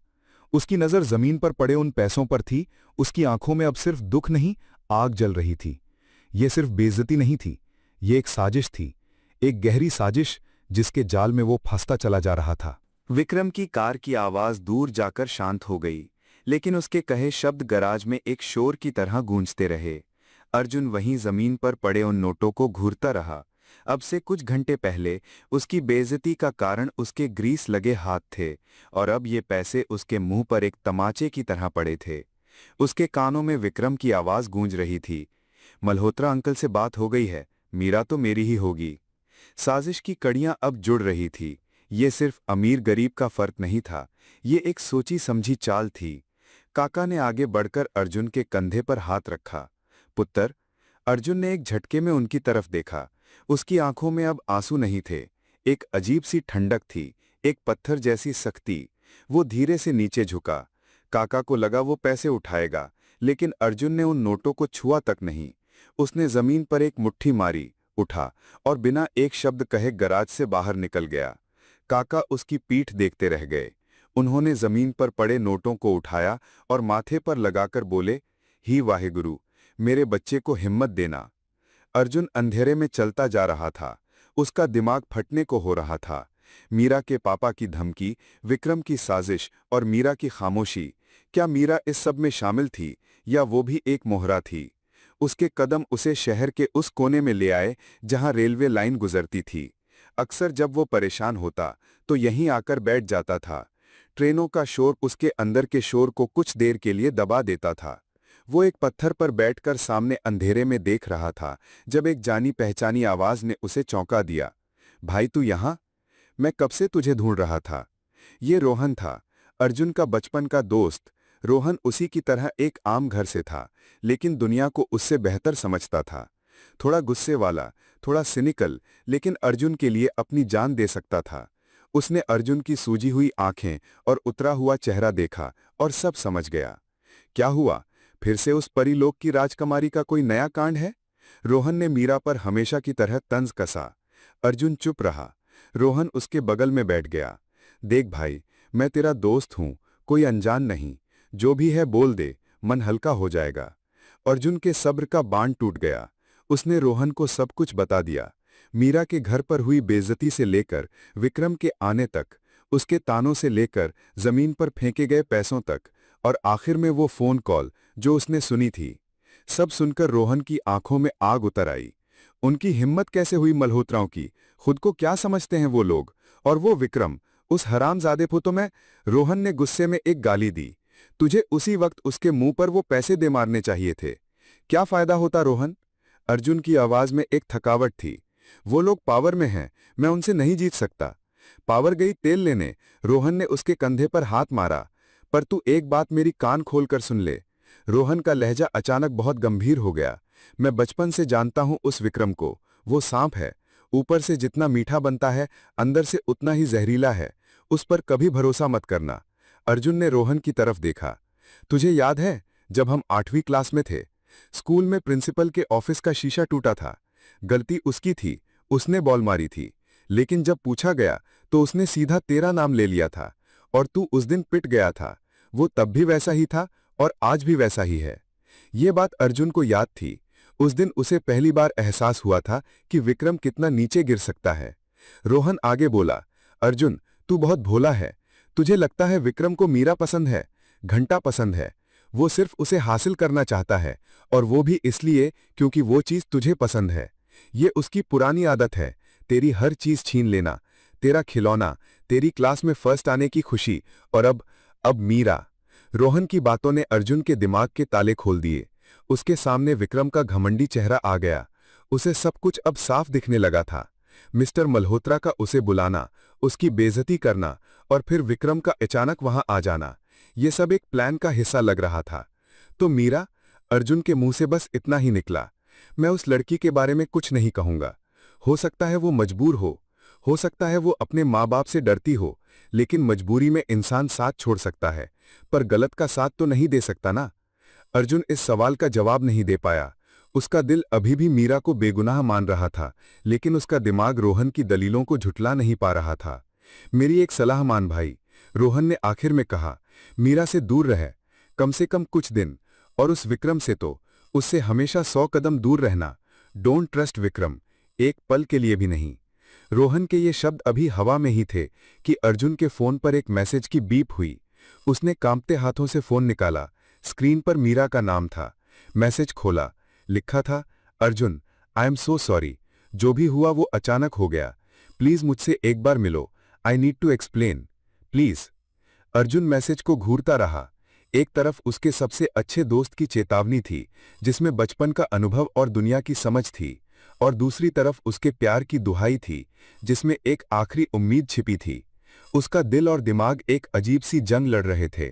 उसकी नजर जमीन पर पड़े उन पैसों पर थी। उसकी आंखों में अब सिर्फ दुख नहीं, आग जल रही थी। यह सिर्फ बेइज्जती नहीं थी, यह एक साजिश थी, एक गहरी साजिश जिसके जाल में वो फंसता चला जा रहा था। विक्रम की कार की आवाज दूर जाकर शांत हो गई, लेकिन उसके कहे शब्द गराज में एक शोर की तरह गूंजते रहे। अर्जुन वहीं जमीन पर पड़े उन नोटों को घूरता रहा। अब से कुछ घंटे पहले उसकी बेइज्जती का कारण उसके ग्रीस लगे हाथ थे और अब ये पैसे उसके मुंह पर एक तमाचे की तरह पड़े थे। उसके कानों में विक्रम की आवाज गूंज रही थी, मल्होत्रा अंकल से बात हो गई है, मीरा तो मेरी ही होगी। साजिश की कड़ियां अब जुड़ रही थी। ये सिर्फ अमीर गरीब का फर्क नहीं था, ये एक सोची समझी चाल थी। काका ने आगे बढ़कर अर्जुन के कंधे पर हाथ रखा। पुत्र, अर्जुन ने एक झटके में उनकी तरफ देखा। उसकी आंखों में अब आंसू नहीं थे, एक अजीब सी ठंडक थी, एक पत्थर जैसी सख्ती। वो धीरे से नीचे झुका। काका को लगा वो पैसे उठाएगा, लेकिन अर्जुन ने उन नोटों को छुआ तक नहीं। उसने जमीन पर एक मुट्ठी मारी, उठा और बिना एक शब्द कहे गराज से बाहर निकल गया। काका उसकी पीठ देखते रह गए। उन्होंने जमीन पर पड़े नोटों को उठाया और माथे पर लगाकर बोले, ही वाहेगुरु, मेरे बच्चे को हिम्मत देना। अर्जुन अंधेरे में चलता जा रहा था। उसका दिमाग फटने को हो रहा था। मीरा के पापा की धमकी, विक्रम की साजिश और मीरा की खामोशी। क्या मीरा इस सब में शामिल थी या वो भी एक मोहरा थी? उसके कदम उसे शहर के उस कोने में ले आए जहां रेलवे लाइन गुजरती थी। अक्सर जब वो परेशान होता तो यहीं आकर बैठ जाता था। ट्रेनों का शोर उसके अंदर के शोर को कुछ देर के लिए दबा देता था। वो एक पत्थर पर बैठकर सामने अंधेरे में देख रहा था जब एक जानी पहचानी आवाज ने उसे चौंका दिया। भाई तू यहाँ? मैं कब से तुझे ढूंढ रहा था। ये रोहन था, अर्जुन का बचपन का दोस्त। रोहन उसी की तरह एक आम घर से था, लेकिन दुनिया को उससे बेहतर समझता था। थोड़ा गुस्से वाला, थोड़ा सिनिकल, लेकिन अर्जुन के लिए अपनी जान दे सकता था। उसने अर्जुन की सूजी हुई आंखें और उतरा हुआ चेहरा देखा और सब समझ गया। क्या हुआ? फिर से उस परीलोक की राजकुमारी का कोई नया कांड है? रोहन ने मीरा पर हमेशा की तरह तंज कसा। अर्जुन चुप रहा। रोहन उसके बगल में बैठ गया। देख भाई, मैं तेरा दोस्त हूं, कोई अनजान नहीं। जो भी है बोल दे, मन हल्का हो जाएगा। अर्जुन के सब्र का बांध टूट गया। उसने रोहन को सब कुछ बता दिया। मीरा के घर पर हुई बेइज्जती से लेकर विक्रम के आने तक, उसके तानों से लेकर जमीन पर फेंके गए पैसों तक, और आखिर में वो फोन कॉल जो उसने सुनी थी। सब सुनकर रोहन की आंखों में आग उतर आई। उनकी हिम्मत कैसे हुई मल्होत्राओं की? खुद को क्या समझते हैं वो लोग? और वो विक्रम, उस हरामजादे को तो मैं। रोहन ने गुस्से में एक गाली दी। तुझे उसी वक्त उसके मुंह पर वो पैसे दे मारने चाहिए थे। क्या फायदा होता रोहन? अर्जुन की आवाज में एक थकावट थी। वो लोग पावर में हैं, मैं उनसे नहीं जीत सकता। पावर गई तेल लेने। रोहन ने उसके कंधे पर हाथ मारा। पर तू एक बात मेरी कान खोलकर सुन ले। रोहन का लहजा अचानक बहुत गंभीर हो गया। मैं बचपन से जानता हूं उस विक्रम को। वो सांप है। ऊपर से जितना मीठा बनता है, अंदर से उतना ही जहरीला है। उस पर कभी भरोसा मत करना। अर्जुन ने रोहन की तरफ देखा। तुझे याद है जब हम 8वीं क्लास में थे? स्कूल में प्रिंसिपल के ऑफिस का शीशा टूटा था। गलती उसकी थी, उसने बॉल मारी थी। लेकिन जब पूछा गया तो उसने सीधा तेरा नाम ले लिया था और तू उस दिन पिट गया था। वो तब भी वैसा ही था और आज भी वैसा ही है। ये बात अर्जुन को याद थी। उस दिन उसे पहली बार एहसास हुआ था कि विक्रम कितना नीचे गिर सकता है। रोहन आगे बोला, अर्जुन, तू बहुत भोला है। तुझे लगता है विक्रम को मीरा पसंद है, घंटा पसंद है। वो सिर्फ उसे हासिल करना चाहता है, और वो भी इसलिए क्योंकि वो चीज तुझे पसंद है। ये उसकी पुरानी आदत है, तेरी हर चीज छीन लेना, तेरा खिलौना, तेरी क्लास में फर्स्ट आने की खुशी, और अब मीरा। रोहन की बातों ने अर्जुन के दिमाग के ताले खोल दिए। उसके सामने विक्रम का घमंडी चेहरा आ गया। उसे सब कुछ अब साफ दिखने लगा था। मिस्टर मल्होत्रा का उसे बुलाना, उसकी बेइज्जती करना और फिर विक्रम का अचानक वहां आ जाना, ये सब एक प्लान का हिस्सा लग रहा था। तो मीरा? अर्जुन के मुंह से बस इतना ही निकला। मैं उस लड़की के बारे में कुछ नहीं कहूंगा। हो सकता है वो मजबूर हो सकता है वो अपने माँ बाप से डरती हो, लेकिन मजबूरी में इंसान साथ छोड़ सकता है, पर गलत का साथ तो नहीं दे सकता ना। अर्जुन इस सवाल का जवाब नहीं दे पाया। उसका दिल अभी भी मीरा को बेगुनाह मान रहा था, लेकिन उसका दिमाग रोहन की दलीलों को झुठला नहीं पा रहा था। मेरी एक सलाह मान भाई, रोहन ने आखिर में कहा। मीरा से दूर रह, कम से कम कुछ दिन, और उस विक्रम से तो, उससे हमेशा 100 कदम दूर रहना। डोंट ट्रस्ट विक्रम, एक पल के लिए भी नहीं। रोहन के ये शब्द अभी हवा में ही थे कि अर्जुन के फोन पर एक मैसेज की बीप हुई। उसने कांपते हाथों से फोन निकाला। स्क्रीन पर मीरा का नाम था। मैसेज खोला, लिखा था, Arjun, I am so sorry, जो भी हुआ वो अचानक हो गया, प्लीज मुझसे एक बार मिलो, I need to explain, please. Arjun message को घूरता रहा। एक तरफ उसके सबसे अच्छे दोस्त की चेतावनी थी, जिसमें बचपन का अनुभव और दुनिया की समझ थी, और दूसरी तरफ उसके प्यार की दुहाई थी, जिसमें एक आखिरी उम्मीद छिपी थी। उसका दिल और दिमाग एक अजीब सी जंग लड़ रहे थे।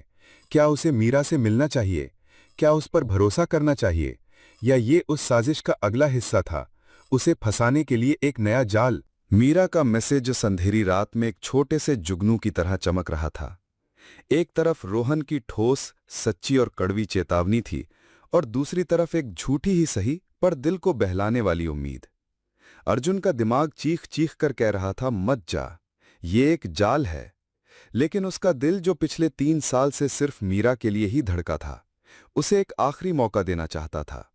क्या उसे मीरा से मिलना चाहिए? क्या उस पर भरोसा करना चाहिए? या ये उस साजिश का अगला हिस्सा था, उसे फंसाने के लिए एक नया जाल? मीरा का मैसेज अंधेरी रात में एक छोटे से जुगनू की तरह चमक रहा था। एक तरफ रोहन की ठोस, सच्ची और कड़वी चेतावनी थी, और दूसरी तरफ एक झूठी ही सही पर दिल को बहलाने वाली उम्मीद। अर्जुन का दिमाग चीख चीख कर कह रहा था, मत जा, ये एक जाल है। लेकिन उसका दिल, जो पिछले 3 साल से सिर्फ मीरा के लिए ही धड़का था, उसे एक आखिरी मौका देना चाहता था।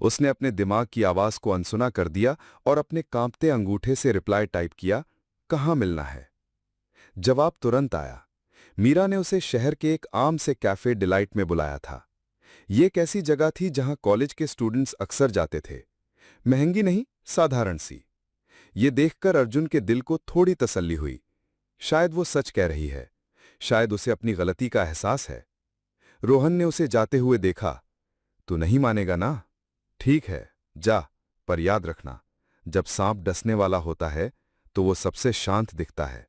उसने अपने दिमाग की आवाज को अनसुना कर दिया और अपने कांपते अंगूठे से रिप्लाई टाइप किया, कहाँ मिलना है? जवाब तुरंत आया। मीरा ने उसे शहर के एक आम से कैफे डिलाइट में बुलाया था। ये एक ऐसी जगह थी जहां कॉलेज के स्टूडेंट्स अक्सर जाते थे। महंगी नहीं, साधारण सी। ये देखकर अर्जुन के दिल को थोड़ी तसल्ली हुई। शायद वो सच कह रही है, शायद उसे अपनी गलती का एहसास है। रोहन ने उसे जाते हुए देखा। तू नहीं मानेगा ना? ठीक है, जा, पर याद रखना, जब सांप डसने वाला होता है तो वो सबसे शांत दिखता है।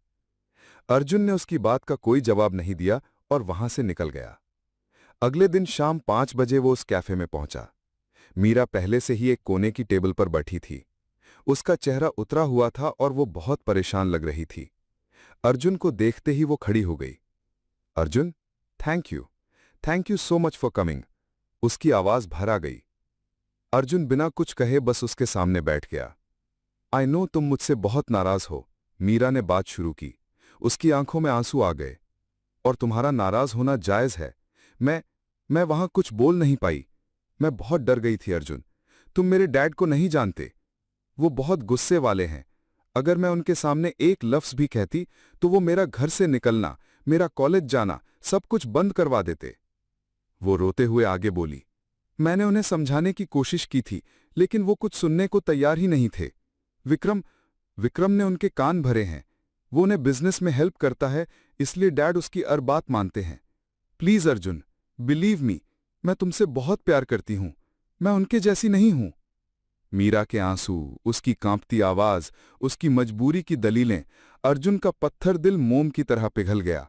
अर्जुन ने उसकी बात का कोई जवाब नहीं दिया और वहां से निकल गया। अगले दिन शाम 5 बजे वो उस कैफे में पहुंचा। मीरा पहले से ही एक कोने की टेबल पर बैठी थी। उसका चेहरा उतरा हुआ था और वो बहुत परेशान लग रही थी। अर्जुन को देखते ही वो खड़ी हो गई। Arjun, thank you so much for coming. उसकी आवाज भर आ गई। अर्जुन बिना कुछ कहे बस उसके सामने बैठ गया। आई नो तुम मुझसे बहुत नाराज हो, मीरा ने बात शुरू की। उसकी आंखों में आंसू आ गए। और तुम्हारा नाराज होना जायज है। मैं वहां कुछ बोल नहीं पाई। मैं बहुत डर गई थी अर्जुन। तुम मेरे डैड को नहीं जानते। वो बहुत गुस्से वाले हैं। अगर मैं उनके सामने एक लफ्ज भी कहती तो वो मेरा घर से निकलना, मेरा कॉलेज जाना, सब कुछ बंद करवा देते। वो रोते हुए आगे बोली, मैंने उन्हें समझाने की कोशिश की थी, लेकिन वो कुछ सुनने को तैयार ही नहीं थे। विक्रम ने उनके कान भरे हैं। वो उन्हें बिजनेस में हेल्प करता है, इसलिए डैड उसकी हर बात मानते हैं। प्लीज अर्जुन, बिलीव मी, मैं तुमसे बहुत प्यार करती हूं। मैं उनके जैसी नहीं हूं। मीरा के आंसू, उसकी कांपती आवाज, उसकी मजबूरी की दलीलें, अर्जुन का पत्थर दिल मोम की तरह पिघल गया।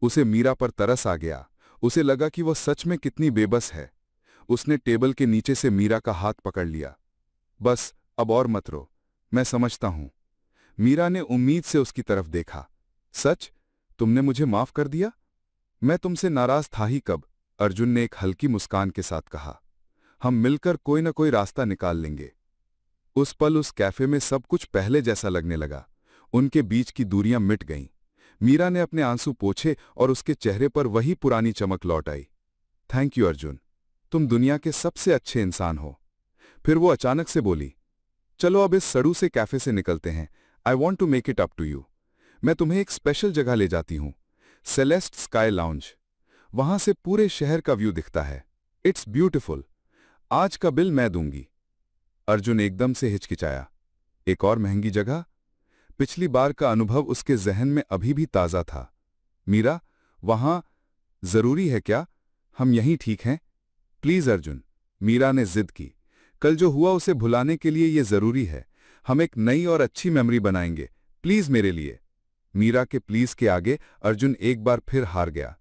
उसे मीरा पर तरस आ गया। उसे लगा कि वह सच में कितनी बेबस है। उसने टेबल के नीचे से मीरा का हाथ पकड़ लिया। बस अब और मत रो, मैं समझता हूं। मीरा ने उम्मीद से उसकी तरफ देखा। सच? तुमने मुझे माफ कर दिया? मैं तुमसे नाराज था ही कब? अर्जुन ने एक हल्की मुस्कान के साथ कहा। हम मिलकर कोई न कोई रास्ता निकाल लेंगे। उस पल उस कैफे में सब कुछ पहले जैसा लगने लगा। उनके बीच की दूरियां मिट गईं। मीरा ने अपने आंसू पोंछे और उसके चेहरे पर वही पुरानी चमक लौट आई। थैंक यू अर्जुन, तुम दुनिया के सबसे अच्छे इंसान हो। फिर वो अचानक से बोली, चलो अब इस सड़ू से कैफे से निकलते हैं। I want to make it up to you. मैं तुम्हें एक स्पेशल जगह ले जाती हूं, सेलेस्ट स्काई लाउंज। वहां से पूरे शहर का व्यू दिखता है। It's beautiful. आज का बिल मैं दूंगी। अर्जुन एकदम से हिचकिचाया। एक और महंगी जगह? पिछली बार का अनुभव उसके जहन में अभी भी ताजा था। मीरा, वहां जरूरी है क्या? हम यहीं ठीक हैं? प्लीज अर्जुन, मीरा ने जिद की। कल जो हुआ उसे भुलाने के लिए यह जरूरी है। हम एक नई और अच्छी मेमोरी बनाएंगे। प्लीज मेरे लिए। मीरा के प्लीज के आगे अर्जुन एक बार फिर हार गया।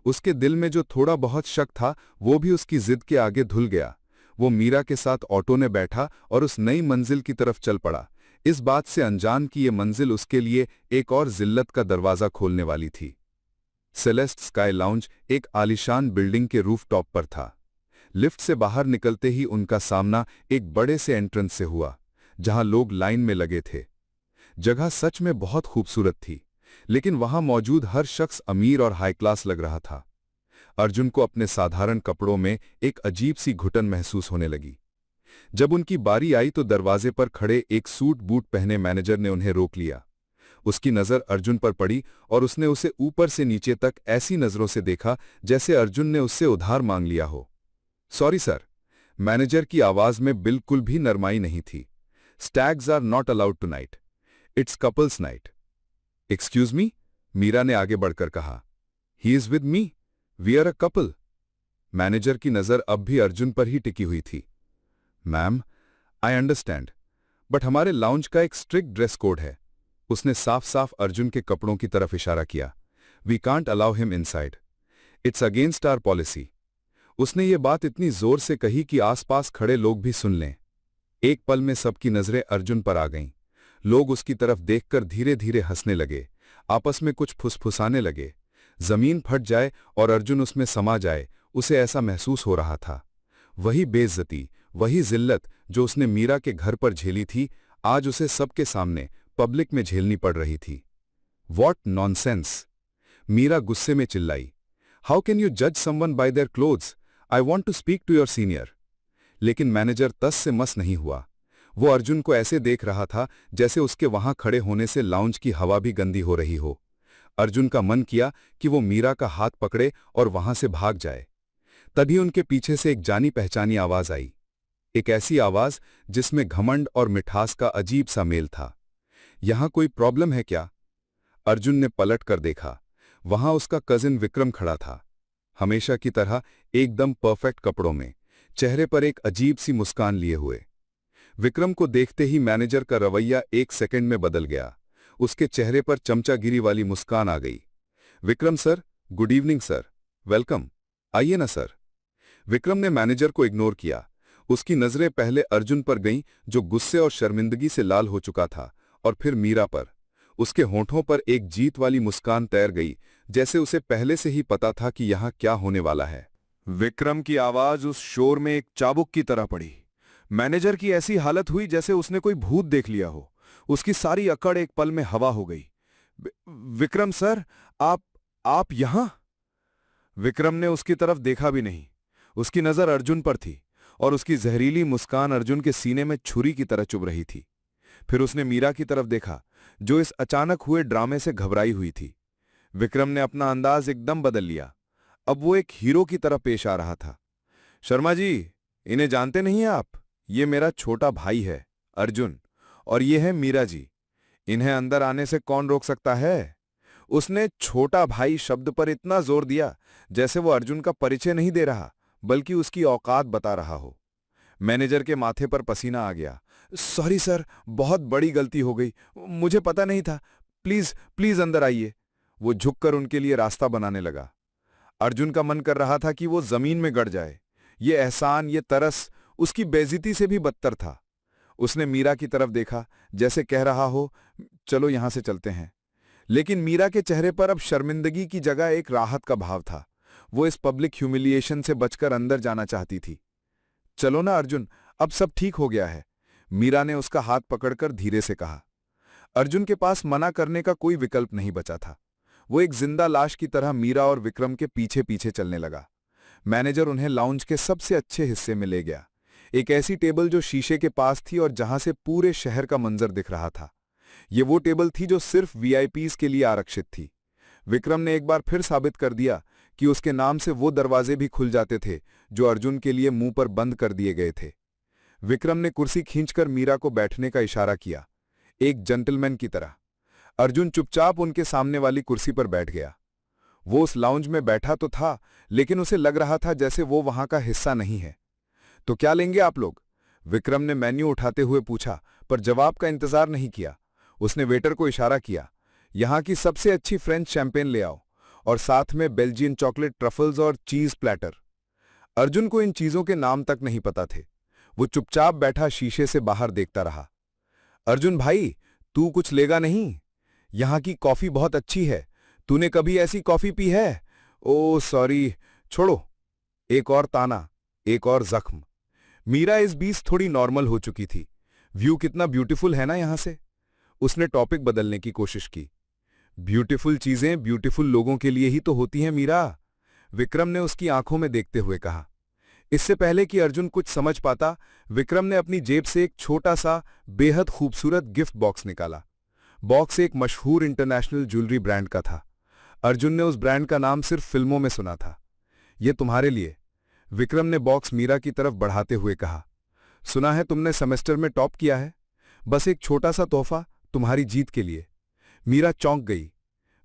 उसके दिल में जो थोड़ा बहुत शक था वो भी उसकी जिद के आगे धुल गया। वो मीरा के साथ ऑटो में बैठा और उस नई मंजिल की तरफ चल पड़ा, इस बात से अनजान कि ये मंजिल उसके लिए एक और जिल्लत का दरवाजा खोलने वाली थी। सेलेस्ट स्काई लाउंज एक आलीशान बिल्डिंग के रूफटॉप पर था। लिफ्ट से बाहर निकलते ही उनका सामना एक बड़े से एंट्रेंस से हुआ, जहां लोग लाइन में लगे थे। जगह सच में बहुत खूबसूरत थी, लेकिन वहां मौजूद हर शख्स अमीर और हाई क्लास लग रहा था। अर्जुन को अपने साधारण कपड़ों में एक अजीब सी घुटन महसूस होने लगी। जब उनकी बारी आई तो दरवाजे पर खड़े एक सूट बूट पहने मैनेजर ने उन्हें रोक लिया। उसकी नजर अर्जुन पर पड़ी और उसने उसे ऊपर से नीचे तक ऐसी नजरों से देखा जैसे अर्जुन ने उससे उधार मांग लिया हो। सॉरी सर, मैनेजर की आवाज में बिल्कुल भी नरमाई नहीं थी। Stags are not allowed tonight, it's couples night. Excuse me, Meera ने आगे बढ़कर कहा। He is with me, we are a couple. Manager की नजर अब भी अर्जुन पर ही टिकी हुई थी। मैम, आई अंडरस्टैंड, बट हमारे लाउंज का एक स्ट्रिक्ट ड्रेस कोड है। उसने साफ साफ अर्जुन के कपड़ों की तरफ इशारा किया। We can't allow him inside, it's against our policy. उसने ये बात इतनी जोर से कही कि आसपास खड़े लोग भी सुन लें। एक पल में सबकी नजरें अर्जुन पर आ गईं। लोग उसकी तरफ देखकर धीरे धीरे हंसने लगे, आपस में कुछ फुसफुसाने लगे। जमीन फट जाए और अर्जुन उसमें समा जाए, उसे ऐसा महसूस हो रहा था। वही बेइज्जती, वही जिल्लत जो उसने मीरा के घर पर झेली थी, आज उसे सबके सामने पब्लिक में झेलनी पड़ रही थी। What nonsense! मीरा गुस्से में चिल्लाई। हाउ कैन यू जज someone by their clothes? I want to speak to your senior. लेकिन मैनेजर तस से मस नहीं हुआ। वो अर्जुन को ऐसे देख रहा था जैसे उसके वहां खड़े होने से लाउंज की हवा भी गंदी हो रही हो। अर्जुन का मन किया कि वो मीरा का हाथ पकड़े और वहां से भाग जाए। तभी उनके पीछे से एक जानी पहचानी आवाज आई, एक ऐसी आवाज जिसमें घमंड और मिठास का अजीब सा मेल था। यहां कोई प्रॉब्लम है क्या? अर्जुन ने पलट कर देखा। वहां उसका कजिन विक्रम खड़ा था, हमेशा की तरह एकदम परफेक्ट कपड़ों में, चेहरे पर एक अजीब सी मुस्कान लिए हुए। विक्रम को देखते ही मैनेजर का रवैया एक सेकंड में बदल गया। उसके चेहरे पर चमचागिरी वाली मुस्कान आ गई। Vikram sir, good evening sir, welcome, आइए ना सर। विक्रम ने मैनेजर को इग्नोर किया। उसकी नजरें पहले अर्जुन पर गईं, जो गुस्से और शर्मिंदगी से लाल हो चुका था, और फिर मीरा पर। उसके होंठों पर एक जीत वाली मुस्कान तैर गई, जैसे उसे पहले से ही पता था कि यहां क्या होने वाला है। विक्रम की आवाज उस शोर में एक चाबुक की तरह पड़ी। मैनेजर की ऐसी हालत हुई जैसे उसने कोई भूत देख लिया हो। उसकी सारी अकड़ एक पल में हवा हो गई। विक्रम सर, आप यहां? विक्रम ने उसकी तरफ देखा भी नहीं। उसकी नजर अर्जुन पर थी और उसकी जहरीली मुस्कान अर्जुन के सीने में छुरी की तरह चुभ रही थी। फिर उसने मीरा की तरफ देखा, जो इस अचानक हुए ड्रामे से घबराई हुई थी। विक्रम ने अपना अंदाज एकदम बदल लिया। अब वो एक हीरो की तरह पेश आ रहा था। शर्मा जी, इन्हें जानते नहीं हैं आप? ये मेरा छोटा भाई है अर्जुन, और ये है मीरा जी। इन्हें अंदर आने से कौन रोक सकता है? उसने छोटा भाई शब्द पर इतना जोर दिया जैसे वो अर्जुन का परिचय नहीं दे रहा, बल्कि उसकी औकात बता रहा हो। मैनेजर के माथे पर पसीना आ गया। सॉरी सर, बहुत बड़ी गलती हो गई, मुझे पता नहीं था। प्लीज प्लीज अंदर आइए। वो झुककर उनके लिए रास्ता बनाने लगा। अर्जुन का मन कर रहा था कि वो जमीन में गड़ जाए। ये एहसान, ये तरस उसकी बेइज्जती से भी बदतर था। उसने मीरा की तरफ देखा, जैसे कह रहा हो, चलो यहां से चलते हैं। लेकिन मीरा के चेहरे पर अब शर्मिंदगी की जगह एक राहत का भाव था। वो इस पब्लिक ह्यूमिलिएशन से बचकर अंदर जाना चाहती थी। चलो ना अर्जुन, अब सब ठीक हो गया है, मीरा ने उसका हाथ पकड़कर धीरे से कहा। अर्जुन के पास मना करने का कोई विकल्प नहीं बचा था। वो एक जिंदा लाश की तरह मीरा और विक्रम के पीछे पीछे चलने लगा। मैनेजर उन्हें लाउंज के सबसे अच्छे हिस्से में ले गया, एक ऐसी टेबल जो शीशे के पास थी और जहां से पूरे शहर का मंजर दिख रहा था। ये वो टेबल थी जो सिर्फ वीआईपीज के लिए आरक्षित थी। विक्रम ने एक बार फिर साबित कर दिया कि उसके नाम से वो दरवाजे भी खुल जाते थे जो अर्जुन के लिए मुंह पर बंद कर दिए गए थे। विक्रम ने कुर्सी खींचकर मीरा को बैठने का इशारा किया, एक जेंटलमैन की तरह। अर्जुन चुपचाप उनके सामने वाली कुर्सी पर बैठ गया। वो उस लाउंज में बैठा तो था, लेकिन उसे लग रहा था जैसे वो वहां का हिस्सा नहीं है। तो क्या लेंगे आप लोग? विक्रम ने मेन्यू उठाते हुए पूछा, पर जवाब का इंतजार नहीं किया। उसने वेटर को इशारा किया, यहां की सबसे अच्छी फ्रेंच शैंपेन ले आओ, और साथ में बेल्जियन चॉकलेट ट्रफल्स और चीज प्लेटर। अर्जुन को इन चीजों के नाम तक नहीं पता थे। वो चुपचाप बैठा शीशे से बाहर देखता रहा। अर्जुन भाई, तू कुछ लेगा नहीं? यहां की कॉफी बहुत अच्छी है, तूने कभी ऐसी कॉफी पी है? ओ सॉरी, छोड़ो। एक और ताना, एक और जख्म। मीरा इस बीच थोड़ी नॉर्मल हो चुकी थी। व्यू कितना ब्यूटीफुल है ना यहां से। उसने टॉपिक बदलने की कोशिश की। ब्यूटीफुल चीजें ब्यूटीफुल लोगों के लिए ही तो होती हैं मीरा, विक्रम ने उसकी आंखों में देखते हुए कहा। इससे पहले कि अर्जुन कुछ समझ पाता, विक्रम ने अपनी जेब से एक छोटा सा बेहद खूबसूरत गिफ्ट बॉक्स निकाला। बॉक्स एक मशहूर इंटरनेशनल ज्वेलरी ब्रांड का था। अर्जुन ने उस ब्रांड का नाम सिर्फ फिल्मों में सुना था। यह तुम्हारे लिए, विक्रम ने बॉक्स मीरा की तरफ बढ़ाते हुए कहा, सुना है तुमने सेमेस्टर में टॉप किया है, बस एक छोटा सा तोहफा तुम्हारी जीत के लिए। मीरा चौंक गई।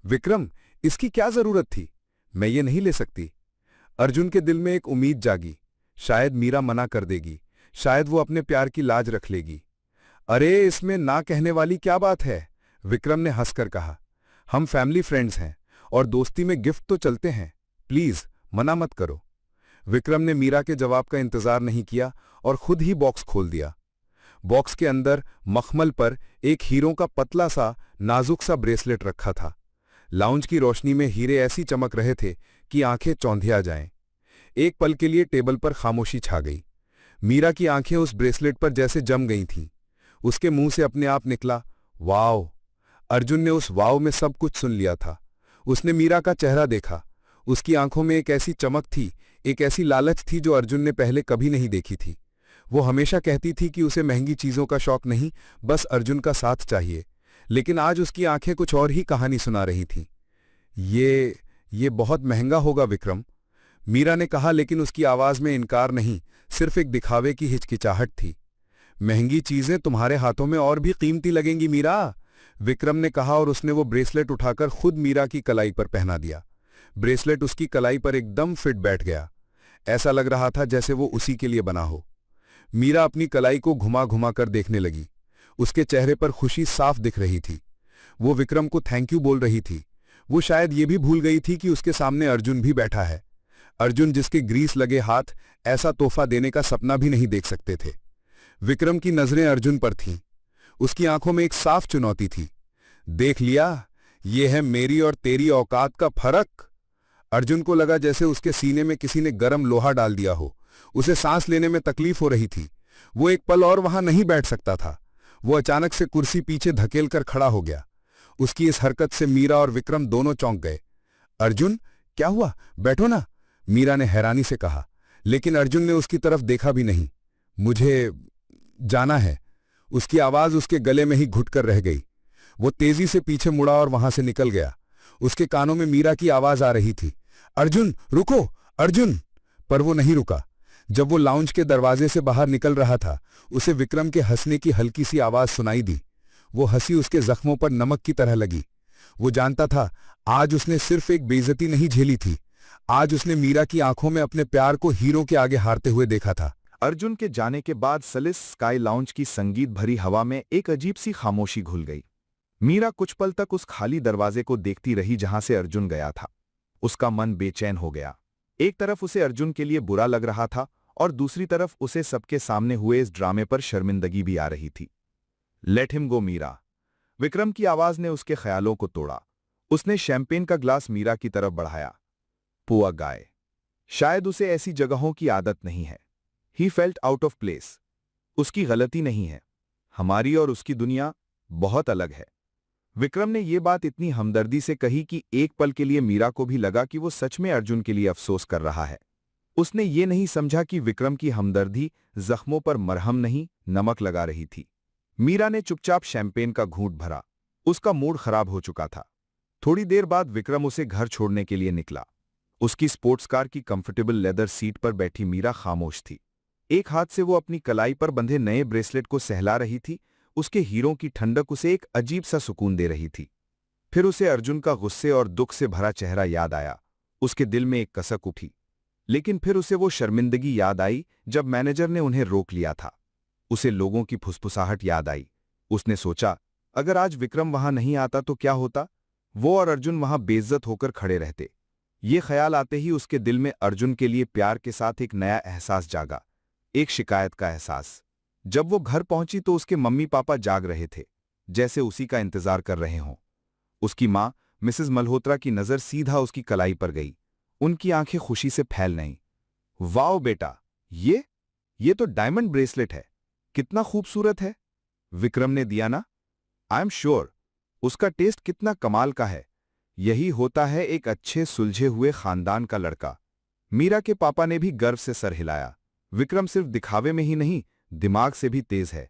विक्रम, इसकी क्या जरूरत थी? मैं ये नहीं ले सकती। अर्जुन के दिल में एक उम्मीद जागी, शायद मीरा मना कर देगी, शायद वो अपने प्यार की लाज रख लेगी। अरे इसमें ना कहने वाली क्या बात है, विक्रम ने हंसकर कहा। हम फैमिली फ्रेंड्स हैं और दोस्ती में गिफ्ट तो चलते हैं, प्लीज मना मत करो। विक्रम ने मीरा के जवाब का इंतजार नहीं किया और खुद ही बॉक्स खोल दिया। बॉक्स के अंदर मखमल पर एक हीरों का पतला सा नाजुक सा ब्रेसलेट रखा था। लाउंज की रोशनी में हीरे ऐसी चमक रहे थे कि आंखें चौंधिया जाएं। एक पल के लिए टेबल पर खामोशी छा गई। मीरा की आंखें उस ब्रेसलेट पर जैसे जम गई थीं। उसके मुंह से अपने आप निकला, वाओ। अर्जुन ने उस वाओ में सब कुछ सुन लिया था। उसने मीरा का चेहरा देखा। उसकी आंखों में एक ऐसी चमक थी, एक ऐसी लालच थी जो अर्जुन ने पहले कभी नहीं देखी थी। वो हमेशा कहती थी कि उसे महंगी चीजों का शौक नहीं, बस अर्जुन का साथ चाहिए, लेकिन आज उसकी आंखें कुछ और ही कहानी सुना रही थीं। ये बहुत महंगा होगा विक्रम, मीरा ने कहा, लेकिन उसकी आवाज में इनकार नहीं, सिर्फ एक दिखावे की हिचकिचाहट थी। महंगी चीजें तुम्हारे हाथों में और भी कीमती लगेंगी मीरा, विक्रम ने कहा और उसने वो ब्रेसलेट उठाकर खुद मीरा की कलाई पर पहना दिया। ब्रेसलेट उसकी कलाई पर एकदम फिट बैठ गया। ऐसा लग रहा था जैसे वो उसी के लिए बना हो। मीरा अपनी कलाई को घुमा घुमा कर देखने लगी। उसके चेहरे पर खुशी साफ दिख रही थी। वो विक्रम को थैंक यू बोल रही थी। वो शायद ये भी भूल गई थी कि उसके सामने अर्जुन भी बैठा है। अर्जुन जिसके ग्रीस लगे हाथ ऐसा तोहफा देने का सपना भी नहीं देख सकते थे। विक्रम की नजरें अर्जुन पर थीं। उसकी आंखों में एक साफ चुनौती थी। देख लिया, ये है मेरी और तेरी औकात का फर्क। अर्जुन को लगा जैसे उसके सीने में किसी ने गर्म लोहा डाल दिया हो। उसे सांस लेने में तकलीफ हो रही थी। वो एक पल और वहां नहीं बैठ सकता था। वो अचानक से कुर्सी पीछे धकेल कर खड़ा हो गया। उसकी इस हरकत से मीरा और विक्रम दोनों चौंक गए। अर्जुन, क्या हुआ? बैठो ना, मीरा ने हैरानी से कहा, लेकिन अर्जुन ने उसकी तरफ देखा भी नहीं। मुझे जाना है, उसकी आवाज उसके गले में ही घुटकर रह गई। वो तेजी से पीछे मुड़ा और वहां से निकल गया। उसके कानों में मीरा की आवाज आ रही थी, अर्जुन रुको, अर्जुन। पर वो नहीं रुका। जब वो लाउंज के दरवाजे से बाहर निकल रहा था, उसे विक्रम के हंसने की हल्की सी आवाज सुनाई दी। वो हंसी उसके जख्मों पर नमक की तरह लगी। वो जानता था आज उसने सिर्फ एक बेइज्जती नहीं झेली थी, आज उसने मीरा की आंखों में अपने प्यार को हीरों के आगे हारते हुए देखा था। अर्जुन के जाने के बाद सलिस स्काई लाउंज की संगीत भरी हवा में एक अजीब सी खामोशी घुल गई। मीरा कुछ पल तक उस खाली दरवाजे को देखती रही जहां से अर्जुन गया था। उसका मन बेचैन हो गया। एक तरफ उसे अर्जुन के लिए बुरा लग रहा था और दूसरी तरफ उसे सबके सामने हुए इस ड्रामे पर शर्मिंदगी भी आ रही थी। Let him go Meera, Vikram की आवाज ने उसके ख्यालों को तोड़ा। उसने शैंपेन का ग्लास मीरा की तरफ बढ़ाया। पुआ गाय, शायद उसे ऐसी जगहों की आदत नहीं है। He felt out of place. उसकी गलती नहीं है। हमारी और उसकी दुनिया बहुत अलग है। विक्रम ने यह बात इतनी हमदर्दी से कही कि एक पल के लिए मीरा को भी लगा कि वो सच में अर्जुन के लिए अफसोस कर रहा है। उसने ये नहीं समझा कि विक्रम की हमदर्दी जख्मों पर मरहम नहीं, नमक लगा रही थी। मीरा ने चुपचाप शैंपेन का घूंट भरा। उसका मूड खराब हो चुका था। थोड़ी देर बाद विक्रम उसे घर छोड़ने के लिए निकला। उसकी स्पोर्ट्स कार की कंफर्टेबल लेदर सीट पर बैठी मीरा खामोश थी। एक हाथ से वो अपनी कलाई पर बंधे नए ब्रेसलेट को सहला रही थी। उसके हीरों की ठंडक उसे एक अजीब सा सुकून दे रही थी। फिर उसे अर्जुन का गुस्से और दुख से भरा चेहरा याद आया। उसके दिल में एक कसक उठी। लेकिन फिर उसे वो शर्मिंदगी याद आई जब मैनेजर ने उन्हें रोक लिया था। उसे लोगों की फुसफुसाहट याद आई। उसने सोचा, अगर आज विक्रम वहां नहीं आता तो क्या होता? वो और अर्जुन वहां बेइज्जत होकर खड़े रहते। ये ख्याल आते ही उसके दिल में अर्जुन के लिए प्यार के साथ एक नया एहसास जागा, एक शिकायत का एहसास। जब वो घर पहुंची तो उसके मम्मी पापा जाग रहे थे, जैसे उसी का इंतजार कर रहे हों। उसकी मां मिसेस मल्होत्रा की नजर सीधा उसकी कलाई पर गई। उनकी आंखें खुशी से फैल गईं। वाओ बेटा, ये तो डायमंड ब्रेसलेट है, कितना खूबसूरत है। विक्रम ने दिया ना? आई एम श्योर उसका टेस्ट कितना कमाल का है। यही होता है एक अच्छे सुलझे हुए खानदान का लड़का। मीरा के पापा ने भी गर्व से सर हिलाया। विक्रम सिर्फ दिखावे में ही नहीं, दिमाग से भी तेज है।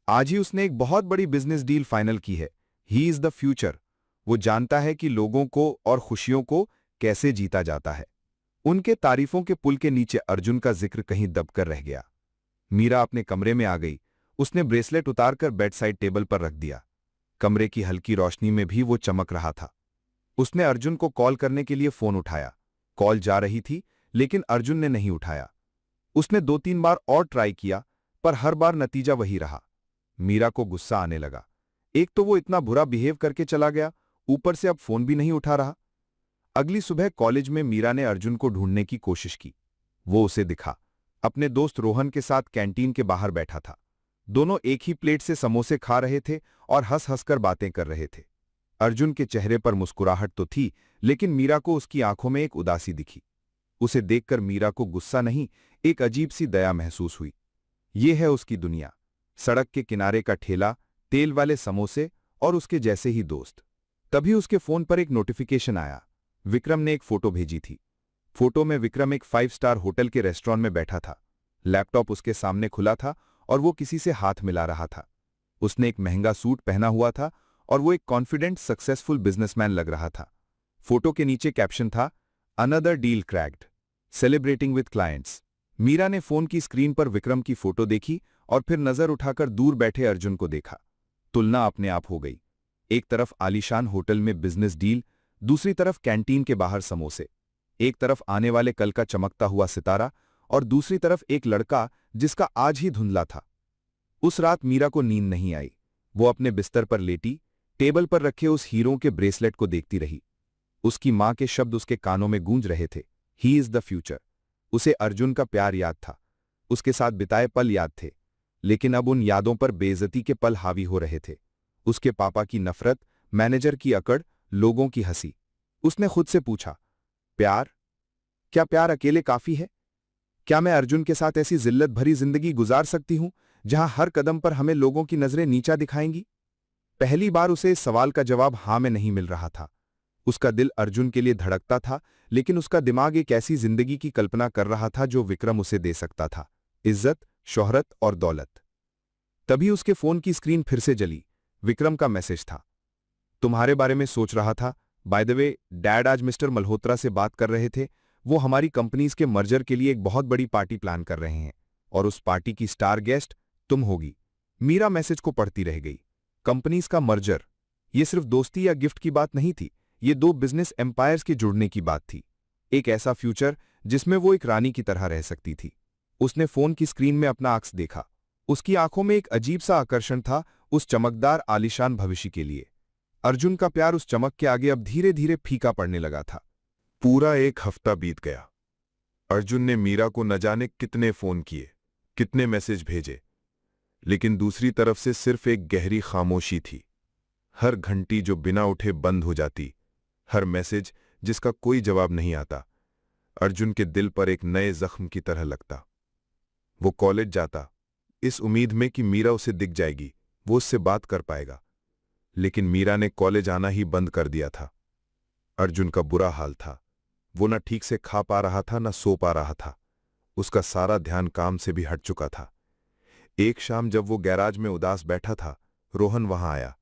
आज ही उसने एक बहुत बड़ी बिजनेस डील फाइनल की है। He is the future. वो जानता है कि लोगों को और खुशियों को कैसे जीता जाता है। उनके तारीफों के पुल के नीचे अर्जुन का जिक्र कहीं दबकर रह गया। मीरा अपने कमरे में आ गई। उसने ब्रेसलेट उतारकर बेड साइड टेबल पर रख दिया। कमरे की हल्की रोशनी में भी वो चमक रहा था। उसने अर्जुन को कॉल करने के लिए फोन उठाया। कॉल जा रही थी, लेकिन अर्जुन ने नहीं उठाया। उसने 2-3 बार और ट्राई किया, पर हर बार नतीजा वही रहा। मीरा को गुस्सा आने लगा। एक तो वो इतना बुरा बिहेव करके चला गया, ऊपर से अब फोन भी नहीं उठा रहा। अगली सुबह कॉलेज में मीरा ने अर्जुन को ढूंढने की कोशिश की। वो उसे दिखा। अपने दोस्त रोहन के साथ कैंटीन के बाहर बैठा था। दोनों एक ही प्लेट से समोसे खा रहे थे और हंस हंसकर बातें कर रहे थे। अर्जुन के चेहरे पर मुस्कुराहट तो थी, लेकिन मीरा को उसकी आंखों में एक उदासी दिखी। उसे देखकर मीरा को गुस्सा नहीं, एक अजीब सी दया महसूस हुई। ये है उसकी दुनिया। सड़क के किनारे का ठेला, तेल वाले समोसे और उसके जैसे ही दोस्त। तभी उसके फोन पर एक नोटिफिकेशन आया। विक्रम ने एक फोटो भेजी थी। फोटो में विक्रम एक 5 स्टार होटल के रेस्टोरेंट में बैठा था। लैपटॉप उसके सामने खुला था और वो किसी से हाथ मिला रहा था। उसने एक महंगा सूट पहना हुआ था और वो एक कॉन्फिडेंट सक्सेसफुल बिजनेसमैन लग रहा था। फोटो के नीचे कैप्शन था, another deal cracked, celebrating with clients. Meera ने फोन की स्क्रीन पर विक्रम की फोटो देखी और फिर नजर उठाकर दूर बैठे अर्जुन को देखा। तुलना अपने आप हो गई। एक तरफ आलीशान होटल में बिजनेस डील, दूसरी तरफ कैंटीन के बाहर समोसे। एक तरफ आने वाले कल का चमकता हुआ सितारा और दूसरी तरफ एक लड़का जिसका आज ही धुंधला था। उस रात मीरा को नींद नहीं आई। वो अपने बिस्तर पर लेटी, टेबल पर रखे उस हीरों के ब्रेसलेट को देखती रही। उसकी मां के शब्द उसके कानों में गूंज रहे थे, ही इज द फ्यूचर। उसे अर्जुन का प्यार याद था, उसके साथ बिताए पल याद थे, लेकिन अब उन यादों पर बेइज्जती के पल हावी हो रहे थे। उसके पापा की नफरत, मैनेजर की अकड़, लोगों की हंसी। उसने खुद से पूछा, प्यार? क्या प्यार अकेले काफी है? क्या मैं अर्जुन के साथ ऐसी जिल्लत भरी जिंदगी गुजार सकती हूं जहां हर कदम पर हमें लोगों की नजरें नीचा दिखाएंगी? पहली बार उसे इस सवाल का जवाब हां में नहीं मिल रहा था। उसका दिल अर्जुन के लिए धड़कता था, लेकिन उसका दिमाग एक ऐसी जिंदगी की कल्पना कर रहा था जो विक्रम उसे दे सकता था, इज्जत, शोहरत और दौलत। तभी उसके फोन की स्क्रीन फिर से जली। विक्रम का मैसेज था, तुम्हारे बारे में सोच रहा था। बाय द वे, डैड आज मिस्टर मल्होत्रा से बात कर रहे थे। वो हमारी कंपनीज के मर्जर के लिए एक बहुत बड़ी पार्टी प्लान कर रहे हैं और उस पार्टी की स्टार गेस्ट तुम होगी। मीरा मैसेज को पढ़ती रह गई। कंपनीज का मर्जर, ये सिर्फ दोस्ती या गिफ्ट की बात नहीं थी, ये 2 बिजनेस एम्पायर्स के जुड़ने की बात थी। एक ऐसा फ्यूचर जिसमें वो एक रानी की तरह रह सकती थी। उसने फोन की स्क्रीन में अपना अक्स देखा। उसकी आंखों में एक अजीब सा आकर्षण था उस चमकदार आलीशान भविष्य के लिए। अर्जुन का प्यार उस चमक के आगे अब धीरे धीरे फीका पड़ने लगा था। पूरा एक हफ्ता बीत गया। अर्जुन ने मीरा को न जाने कितने फोन किए, कितने मैसेज भेजे, लेकिन दूसरी तरफ से सिर्फ एक गहरी खामोशी थी। हर घंटी जो बिना उठे बंद हो जाती, हर मैसेज जिसका कोई जवाब नहीं आता, अर्जुन के दिल पर एक नए जख्म की तरह लगता। वो कॉलेज जाता, इस उम्मीद में कि मीरा उसे दिख जाएगी, वो उससे बात कर पाएगा, लेकिन मीरा ने कॉलेज आना ही बंद कर दिया था। अर्जुन का बुरा हाल था। वो न ठीक से खा पा रहा था, न सो पा रहा था। उसका सारा ध्यान काम से भी हट चुका था। एक शाम जब वो गैराज में उदास बैठा था, रोहन वहां आया।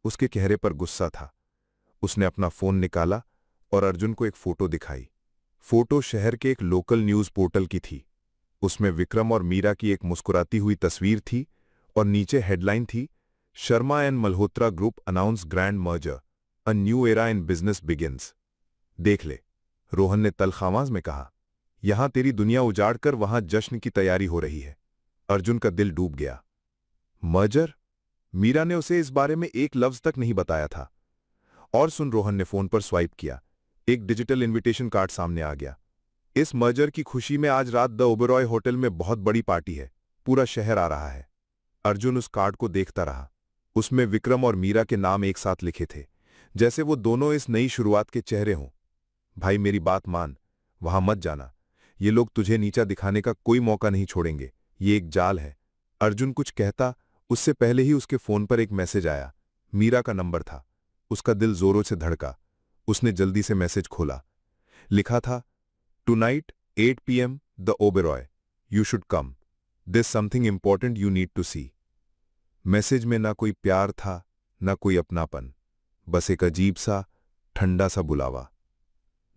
उसके चेहरे पर गुस्सा था। उसने अपना फोन निकाला और अर्जुन को एक फोटो दिखाई। फोटो शहर के एक लोकल न्यूज पोर्टल की थी। उसमें विक्रम और मीरा की एक मुस्कुराती हुई तस्वीर थी और नीचे हेडलाइन थी, Sharma and Malhotra group announce grand merger, a new era in business begins. देख ले, रोहन ने तल्ख आवाज में कहा। यहां तेरी दुनिया उजाड़कर वहां जश्न की तैयारी हो रही है। अर्जुन का दिल डूब गया। मर्जर? मीरा ने उसे इस बारे में एक लफ्ज तक नहीं बताया था। और सुन, रोहन ने फोन पर स्वाइप किया। एक डिजिटल इनविटेशन कार्ड सामने आ गया। इस मर्जर की खुशी में आज रात द ओबेरॉय होटल में बहुत बड़ी पार्टी है। पूरा शहर आ रहा है। अर्जुन उस कार्ड को देखता रहा। उसमें विक्रम और मीरा के नाम एक साथ लिखे थे, जैसे वो दोनों इस नई शुरुआत के चेहरे हों। भाई, मेरी बात मान, वहां मत जाना। ये लोग तुझे नीचा दिखाने का कोई मौका नहीं छोड़ेंगे। ये एक जाल है। अर्जुन कुछ कहता, उससे पहले ही उसके फोन पर एक मैसेज आया। मीरा का नंबर था। उसका दिल जोरों से धड़का। उसने जल्दी से मैसेज खोला। लिखा था, tonight 8 PM the Oberoi, you should come, this something important you need to see. Message में ना कोई प्यार था, ना कोई अपनापन, बस एक अजीब सा ठंडा सा बुलावा।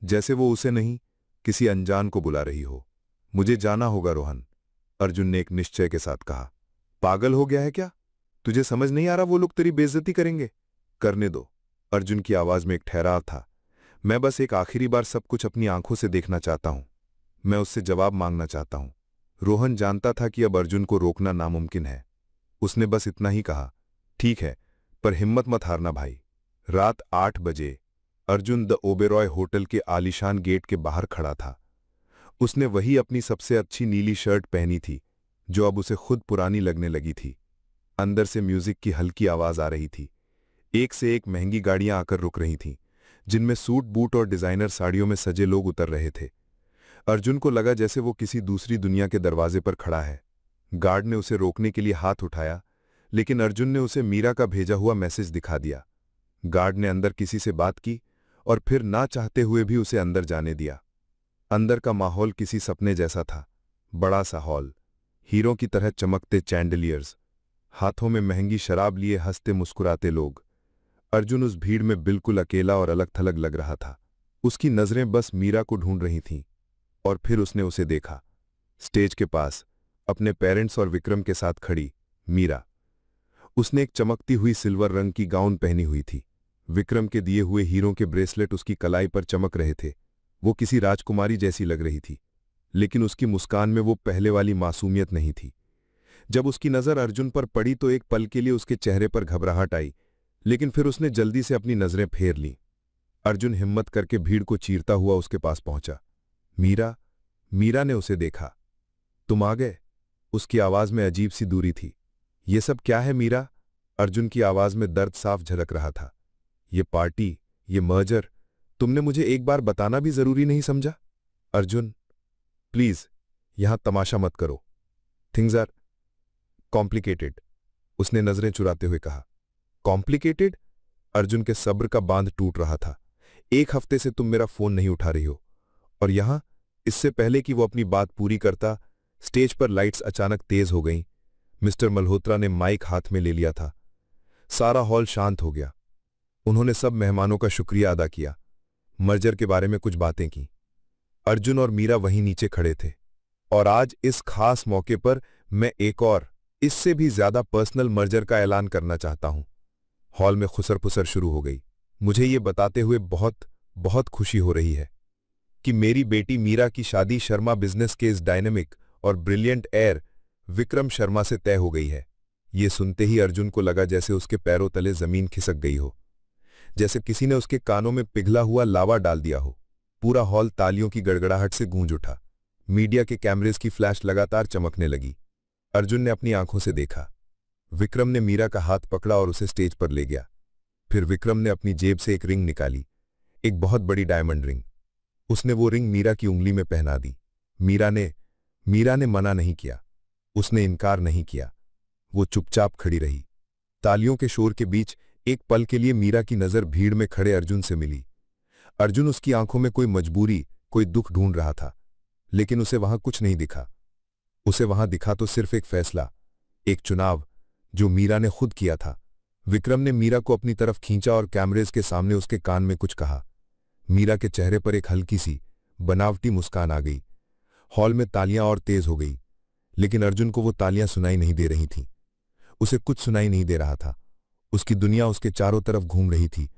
जैसे वो उसे नहीं, किसी अनजान को बुला रही हो। मुझे जाना होगा रोहन, अर्जुन ने एक निश्चय के साथ कहा। पागल हो गया है क्या? तुझे समझ नहीं आ रहा वो लोग तेरी बेइज्जती करेंगे? करने दो, अर्जुन की आवाज में एक ठहराव था। मैं बस एक आखिरी बार सब कुछ अपनी आंखों से देखना चाहता हूं। मैं उससे जवाब मांगना चाहता हूं। रोहन जानता था कि अब अर्जुन को रोकना नामुमकिन है। उसने बस इतना ही कहा, ठीक है, पर हिम्मत मत हारना भाई। रात 8 बजे अर्जुन द ओबेरॉय होटल के आलीशान गेट के बाहर खड़ा था। उसने वही अपनी सबसे अच्छी नीली शर्ट पहनी थी जो अब उसे खुद पुरानी लगने लगी थी। अंदर से म्यूजिक की हल्की आवाज आ रही थी। एक से एक महंगी गाड़ियां आकर रुक रही थीं, जिनमें सूट बूट और डिजाइनर साड़ियों में सजे लोग उतर रहे थे। अर्जुन को लगा जैसे वो किसी दूसरी दुनिया के दरवाजे पर खड़ा है। गार्ड ने उसे रोकने के लिए हाथ उठाया, लेकिन अर्जुन ने उसे मीरा का भेजा हुआ मैसेज दिखा दिया। गार्ड ने अंदर किसी से बात की और फिर ना चाहते हुए भी उसे अंदर जाने दिया। अंदर का माहौल किसी सपने जैसा था। बड़ा सा हॉल, हीरों की तरह चमकते चैंडलियर्स, हाथों में महंगी शराब लिए हंसते मुस्कुराते लोग। अर्जुन उस भीड़ में बिल्कुल अकेला और अलग थलग लग रहा था। उसकी नजरें बस मीरा को ढूंढ रही थीं। और फिर उसने उसे देखा, स्टेज के पास अपने पेरेंट्स और विक्रम के साथ खड़ी मीरा। उसने एक चमकती हुई सिल्वर रंग की गाउन पहनी हुई थी। विक्रम के दिए हुए हीरों के ब्रेसलेट उसकी कलाई पर चमक रहे थे। वो किसी राजकुमारी जैसी लग रही थी, लेकिन उसकी मुस्कान में वो पहले वाली मासूमियत नहीं थी। जब उसकी नजर अर्जुन पर पड़ी तो एक पल के लिए उसके चेहरे पर घबराहट आई, लेकिन फिर उसने जल्दी से अपनी नजरें फेर लीं। अर्जुन हिम्मत करके भीड़ को चीरता हुआ उसके पास पहुंचा। मीरा, मीरा ने उसे देखा। तुम आ गए? उसकी आवाज में अजीब सी दूरी थी। ये सब क्या है मीरा? अर्जुन की आवाज में दर्द साफ झलक रहा था। ये पार्टी, ये मर्जर, तुमने मुझे एक बार बताना भी जरूरी नहीं समझा? अर्जुन, प्लीज यहां तमाशा मत करो। थिंग्स आर कॉम्प्लिकेटेड, उसने नजरें चुराते हुए कहा। कॉम्प्लिकेटेड? अर्जुन के सब्र का बांध टूट रहा था। 1 हफ्ते से तुम मेरा फोन नहीं उठा रही हो, और यहां, इससे पहले कि वो अपनी बात पूरी करता, स्टेज पर लाइट्स अचानक तेज हो गईं। मिस्टर मल्होत्रा ने माइक हाथ में ले लिया था। सारा हॉल शांत हो गया। उन्होंने सब मेहमानों का शुक्रिया अदा किया, मर्जर के बारे में कुछ बातें की। अर्जुन और मीरा वहीं नीचे खड़े थे। और आज इस खास मौके पर मैं एक और, इससे भी ज्यादा पर्सनल मर्जर का ऐलान करना चाहता हूं। हॉल में खुसर-पुसर शुरू हो गई। मुझे ये बताते हुए बहुत बहुत खुशी हो रही है कि मेरी बेटी मीरा की शादी शर्मा बिजनेस के इस डायनेमिक और ब्रिलियंट एयर विक्रम शर्मा से तय हो गई है। ये सुनते ही अर्जुन को लगा जैसे उसके पैरों तले जमीन खिसक गई हो, जैसे किसी ने उसके कानों में पिघला हुआ लावा डाल दिया हो। पूरा हॉल तालियों की गड़गड़ाहट से गूंज उठा। मीडिया के कैमरेज की फ्लैश लगातार चमकने लगी। अर्जुन ने अपनी आंखों से देखा। विक्रम ने मीरा का हाथ पकड़ा और उसे स्टेज पर ले गया। फिर विक्रम ने अपनी जेब से एक रिंग निकाली, एक बहुत बड़ी डायमंड रिंग। उसने वो रिंग मीरा की उंगली में पहना दी। मीरा ने मना नहीं किया, उसने इनकार नहीं किया। वो चुपचाप खड़ी रही। तालियों के शोर के बीच एक पल के लिए मीरा की नजर भीड़ में खड़े अर्जुन से मिली। अर्जुन उसकी आंखों में कोई मजबूरी, कोई दुख ढूंढ रहा था, लेकिन उसे वहां कुछ नहीं दिखा। उसे वहां दिखा तो सिर्फ एक फैसला, एक चुनाव जो मीरा ने खुद किया था। विक्रम ने मीरा को अपनी तरफ खींचा और कैमरेज के सामने उसके कान में कुछ कहा। मीरा के चेहरे पर एक हल्की सी बनावटी मुस्कान आ गई। हॉल में तालियां और तेज हो गई, लेकिन अर्जुन को वो तालियां सुनाई नहीं दे रही थीं। उसे कुछ सुनाई नहीं दे रहा था। उसकी दुनिया उसके चारों तरफ घूम रही थी।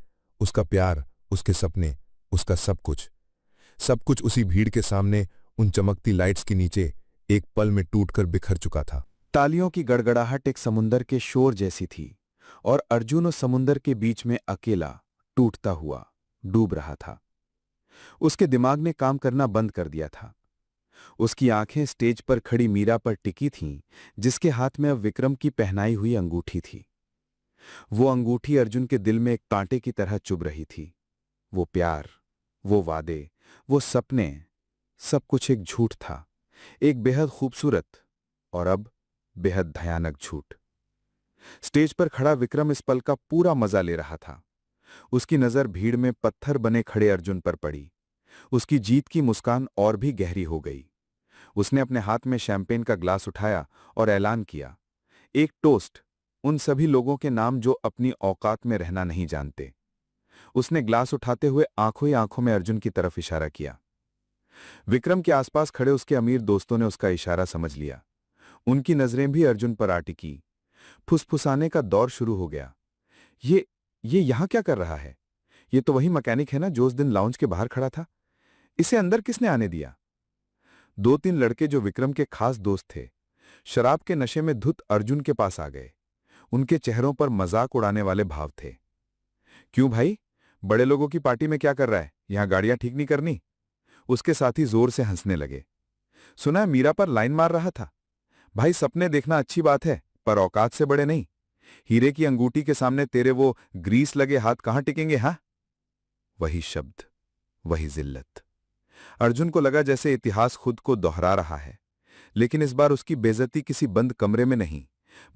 उसका प्यार, उसके सपने, उसका सब कुछ उसी भीड़ के सामने, उन चमकती लाइट्स के नीचे एक पल में टूटकर बिखर चुका था। तालियों की गड़गड़ाहट एक समुंदर के शोर जैसी थी, और अर्जुन उस समुंदर के बीच में अकेला, टूटता हुआ, डूब रहा था। उसके दिमाग ने काम करना बंद कर दिया था। उसकी आंखें स्टेज पर खड़ी मीरा पर टिकी थीं, जिसके हाथ में अब विक्रम की पहनाई हुई अंगूठी थी। वो अंगूठी अर्जुन के दिल में एक कांटे की तरह चुभ रही थी। वो प्यार, वो वादे, वो सपने, सब कुछ एक झूठ था, एक बेहद खूबसूरत और अब बेहद भयानक झूठ। स्टेज पर खड़ा विक्रम इस पल का पूरा मजा ले रहा था। उसकी नजर भीड़ में पत्थर बने खड़े अर्जुन पर पड़ी। उसकी जीत की मुस्कान और भी गहरी हो गई। उसने अपने हाथ में शैंपेन का ग्लास उठाया और ऐलान किया, एक टोस्ट उन सभी लोगों के नाम जो अपनी औकात में रहना नहीं जानते। उसने ग्लास उठाते हुए आंखों ही आंखों में अर्जुन की तरफ इशारा किया। विक्रम के आसपास खड़े उसके अमीर दोस्तों ने उसका इशारा समझ लिया। उनकी नजरें भी अर्जुन पर आ टिकी। फुसफुसाने का दौर शुरू हो गया। ये यहां क्या कर रहा है? ये तो वही मैकेनिक है ना जो उस दिन लाउंज के बाहर खड़ा था। इसे अंदर किसने आने दिया? 2-3 लड़के जो विक्रम के खास दोस्त थे, शराब के नशे में धुत अर्जुन के पास आ गए। उनके चेहरों पर मजाक उड़ाने वाले भाव थे। क्यों भाई, बड़े लोगों की पार्टी में क्या कर रहा है? यहां गाड़ियां ठीक नहीं करनी? उसके साथी जोर से हंसने लगे। सुना है मीरा पर लाइन मार रहा था। भाई, सपने देखना अच्छी बात है, पर औकात से बड़े नहीं। हीरे की अंगूठी के सामने तेरे वो ग्रीस लगे हाथ कहां टिकेंगे? हाँ, वही शब्द, वही जिल्लत। अर्जुन को लगा जैसे इतिहास खुद को दोहरा रहा है, लेकिन इस बार उसकी बेइज्जती किसी बंद कमरे में नहीं,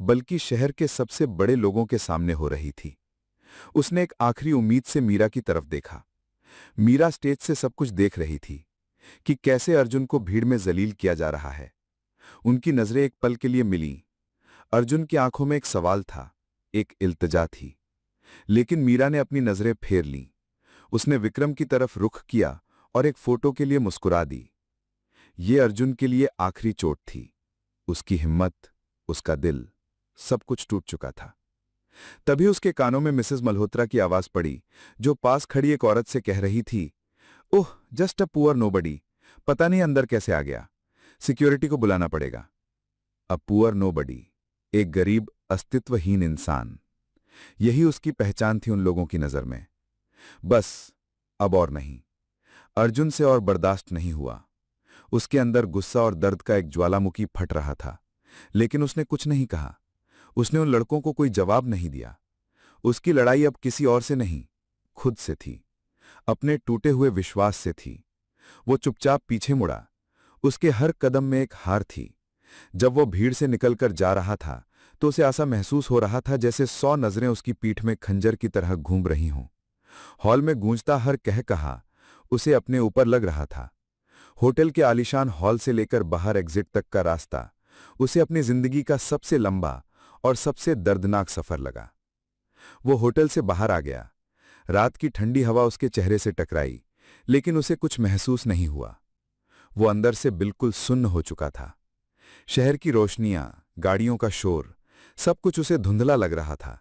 बल्कि शहर के सबसे बड़े लोगों के सामने हो रही थी। उसने एक आखिरी उम्मीद से मीरा की तरफ देखा। मीरा स्टेज से सब कुछ देख रही थी कि कैसे अर्जुन को भीड़ में जलील किया जा रहा है। उनकी नजरें एक पल के लिए मिलीं। अर्जुन की आंखों में एक सवाल था, एक इल्तिजा थी। लेकिन मीरा ने अपनी नजरें फेर लीं। उसने विक्रम की तरफ रुख किया और एक फोटो के लिए मुस्कुरा दी। ये अर्जुन के लिए आखिरी चोट थी। उसकी हिम्मत, उसका दिल, सब कुछ टूट चुका था। तभी उसके कानों में मिसेस मल्होत्रा की आवाज पड़ी, जो पास खड़ी एक औरत से कह रही थी, ओह, जस्ट अ पुअर नोबडी। पता नहीं अंदर कैसे आ गया। सिक्योरिटी को बुलाना पड़ेगा। अ पुअर नोबडी, एक गरीब, अस्तित्वहीन इंसान। यही उसकी पहचान थी उन लोगों की नजर में। बस, अब और नहीं। अर्जुन से और बर्दाश्त नहीं हुआ। उसके अंदर गुस्सा और दर्द का एक ज्वालामुखी फट रहा था, लेकिन उसने कुछ नहीं कहा। उसने उन लड़कों को कोई जवाब नहीं दिया। उसकी लड़ाई अब किसी और से नहीं, खुद से थी, अपने टूटे हुए विश्वास से थी। वो चुपचाप पीछे मुड़ा। उसके हर कदम में एक हार थी। जब वो भीड़ से निकलकर जा रहा था, तो उसे ऐसा महसूस हो रहा था जैसे 100 नजरें उसकी पीठ में खंजर की तरह घूम रही हों। हॉल में गूंजता हर कहा उसे अपने ऊपर लग रहा था। होटल के आलीशान हॉल से लेकर बाहर एग्जिट तक का रास्ता उसे अपनी जिंदगी का सबसे लंबा और सबसे दर्दनाक सफर लगा। वो होटल से बाहर आ गया। रात की ठंडी हवा उसके चेहरे से टकराई, लेकिन उसे कुछ महसूस नहीं हुआ। वो अंदर से बिल्कुल सुन्न हो चुका था। शहर की रोशनियां, गाड़ियों का शोर, सब कुछ उसे धुंधला लग रहा था।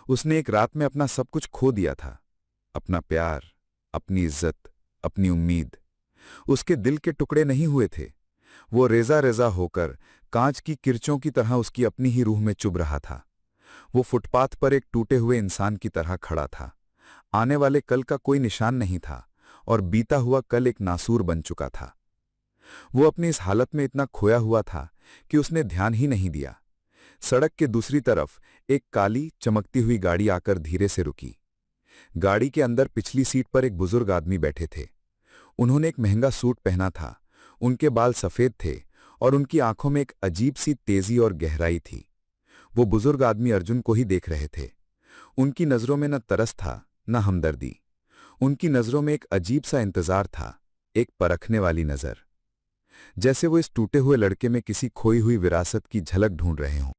उसने एक रात में अपना सब कुछ खो दिया था। अपना प्यार, अपनी इज्जत, अपनी उम्मीद। उसके दिल के टुकड़े नहीं हुए थे। वो रेजा रेजा होकर कांच की किरचों की तरह उसकी अपनी ही रूह में चुभ रहा था। वो फुटपाथ पर एक टूटे हुए इंसान की तरह खड़ा था। आने वाले कल का कोई निशान नहीं था और बीता हुआ कल एक नासूर बन चुका था। वो अपनी इस हालत में इतना खोया हुआ था कि उसने ध्यान ही नहीं दिया। सड़क के दूसरी तरफ एक काली, चमकती हुई गाड़ी आकर धीरे से रुकी। गाड़ी के अंदर पिछली सीट पर एक बुजुर्ग आदमी बैठे थे। उन्होंने एक महंगा सूट पहना था। उनके बाल सफेद थे और उनकी आंखों में एक अजीब सी तेजी और गहराई थी। वो बुजुर्ग आदमी अर्जुन को ही देख रहे थे। उनकी नजरों में न तरस था, न हमदर्दी। उनकी नजरों में एक अजीब सा इंतजार था, एक परखने वाली नजर। जैसे वो इस टूटे हुए लड़के में किसी खोई हुई विरासत की झलक ढूंढ रहे हों।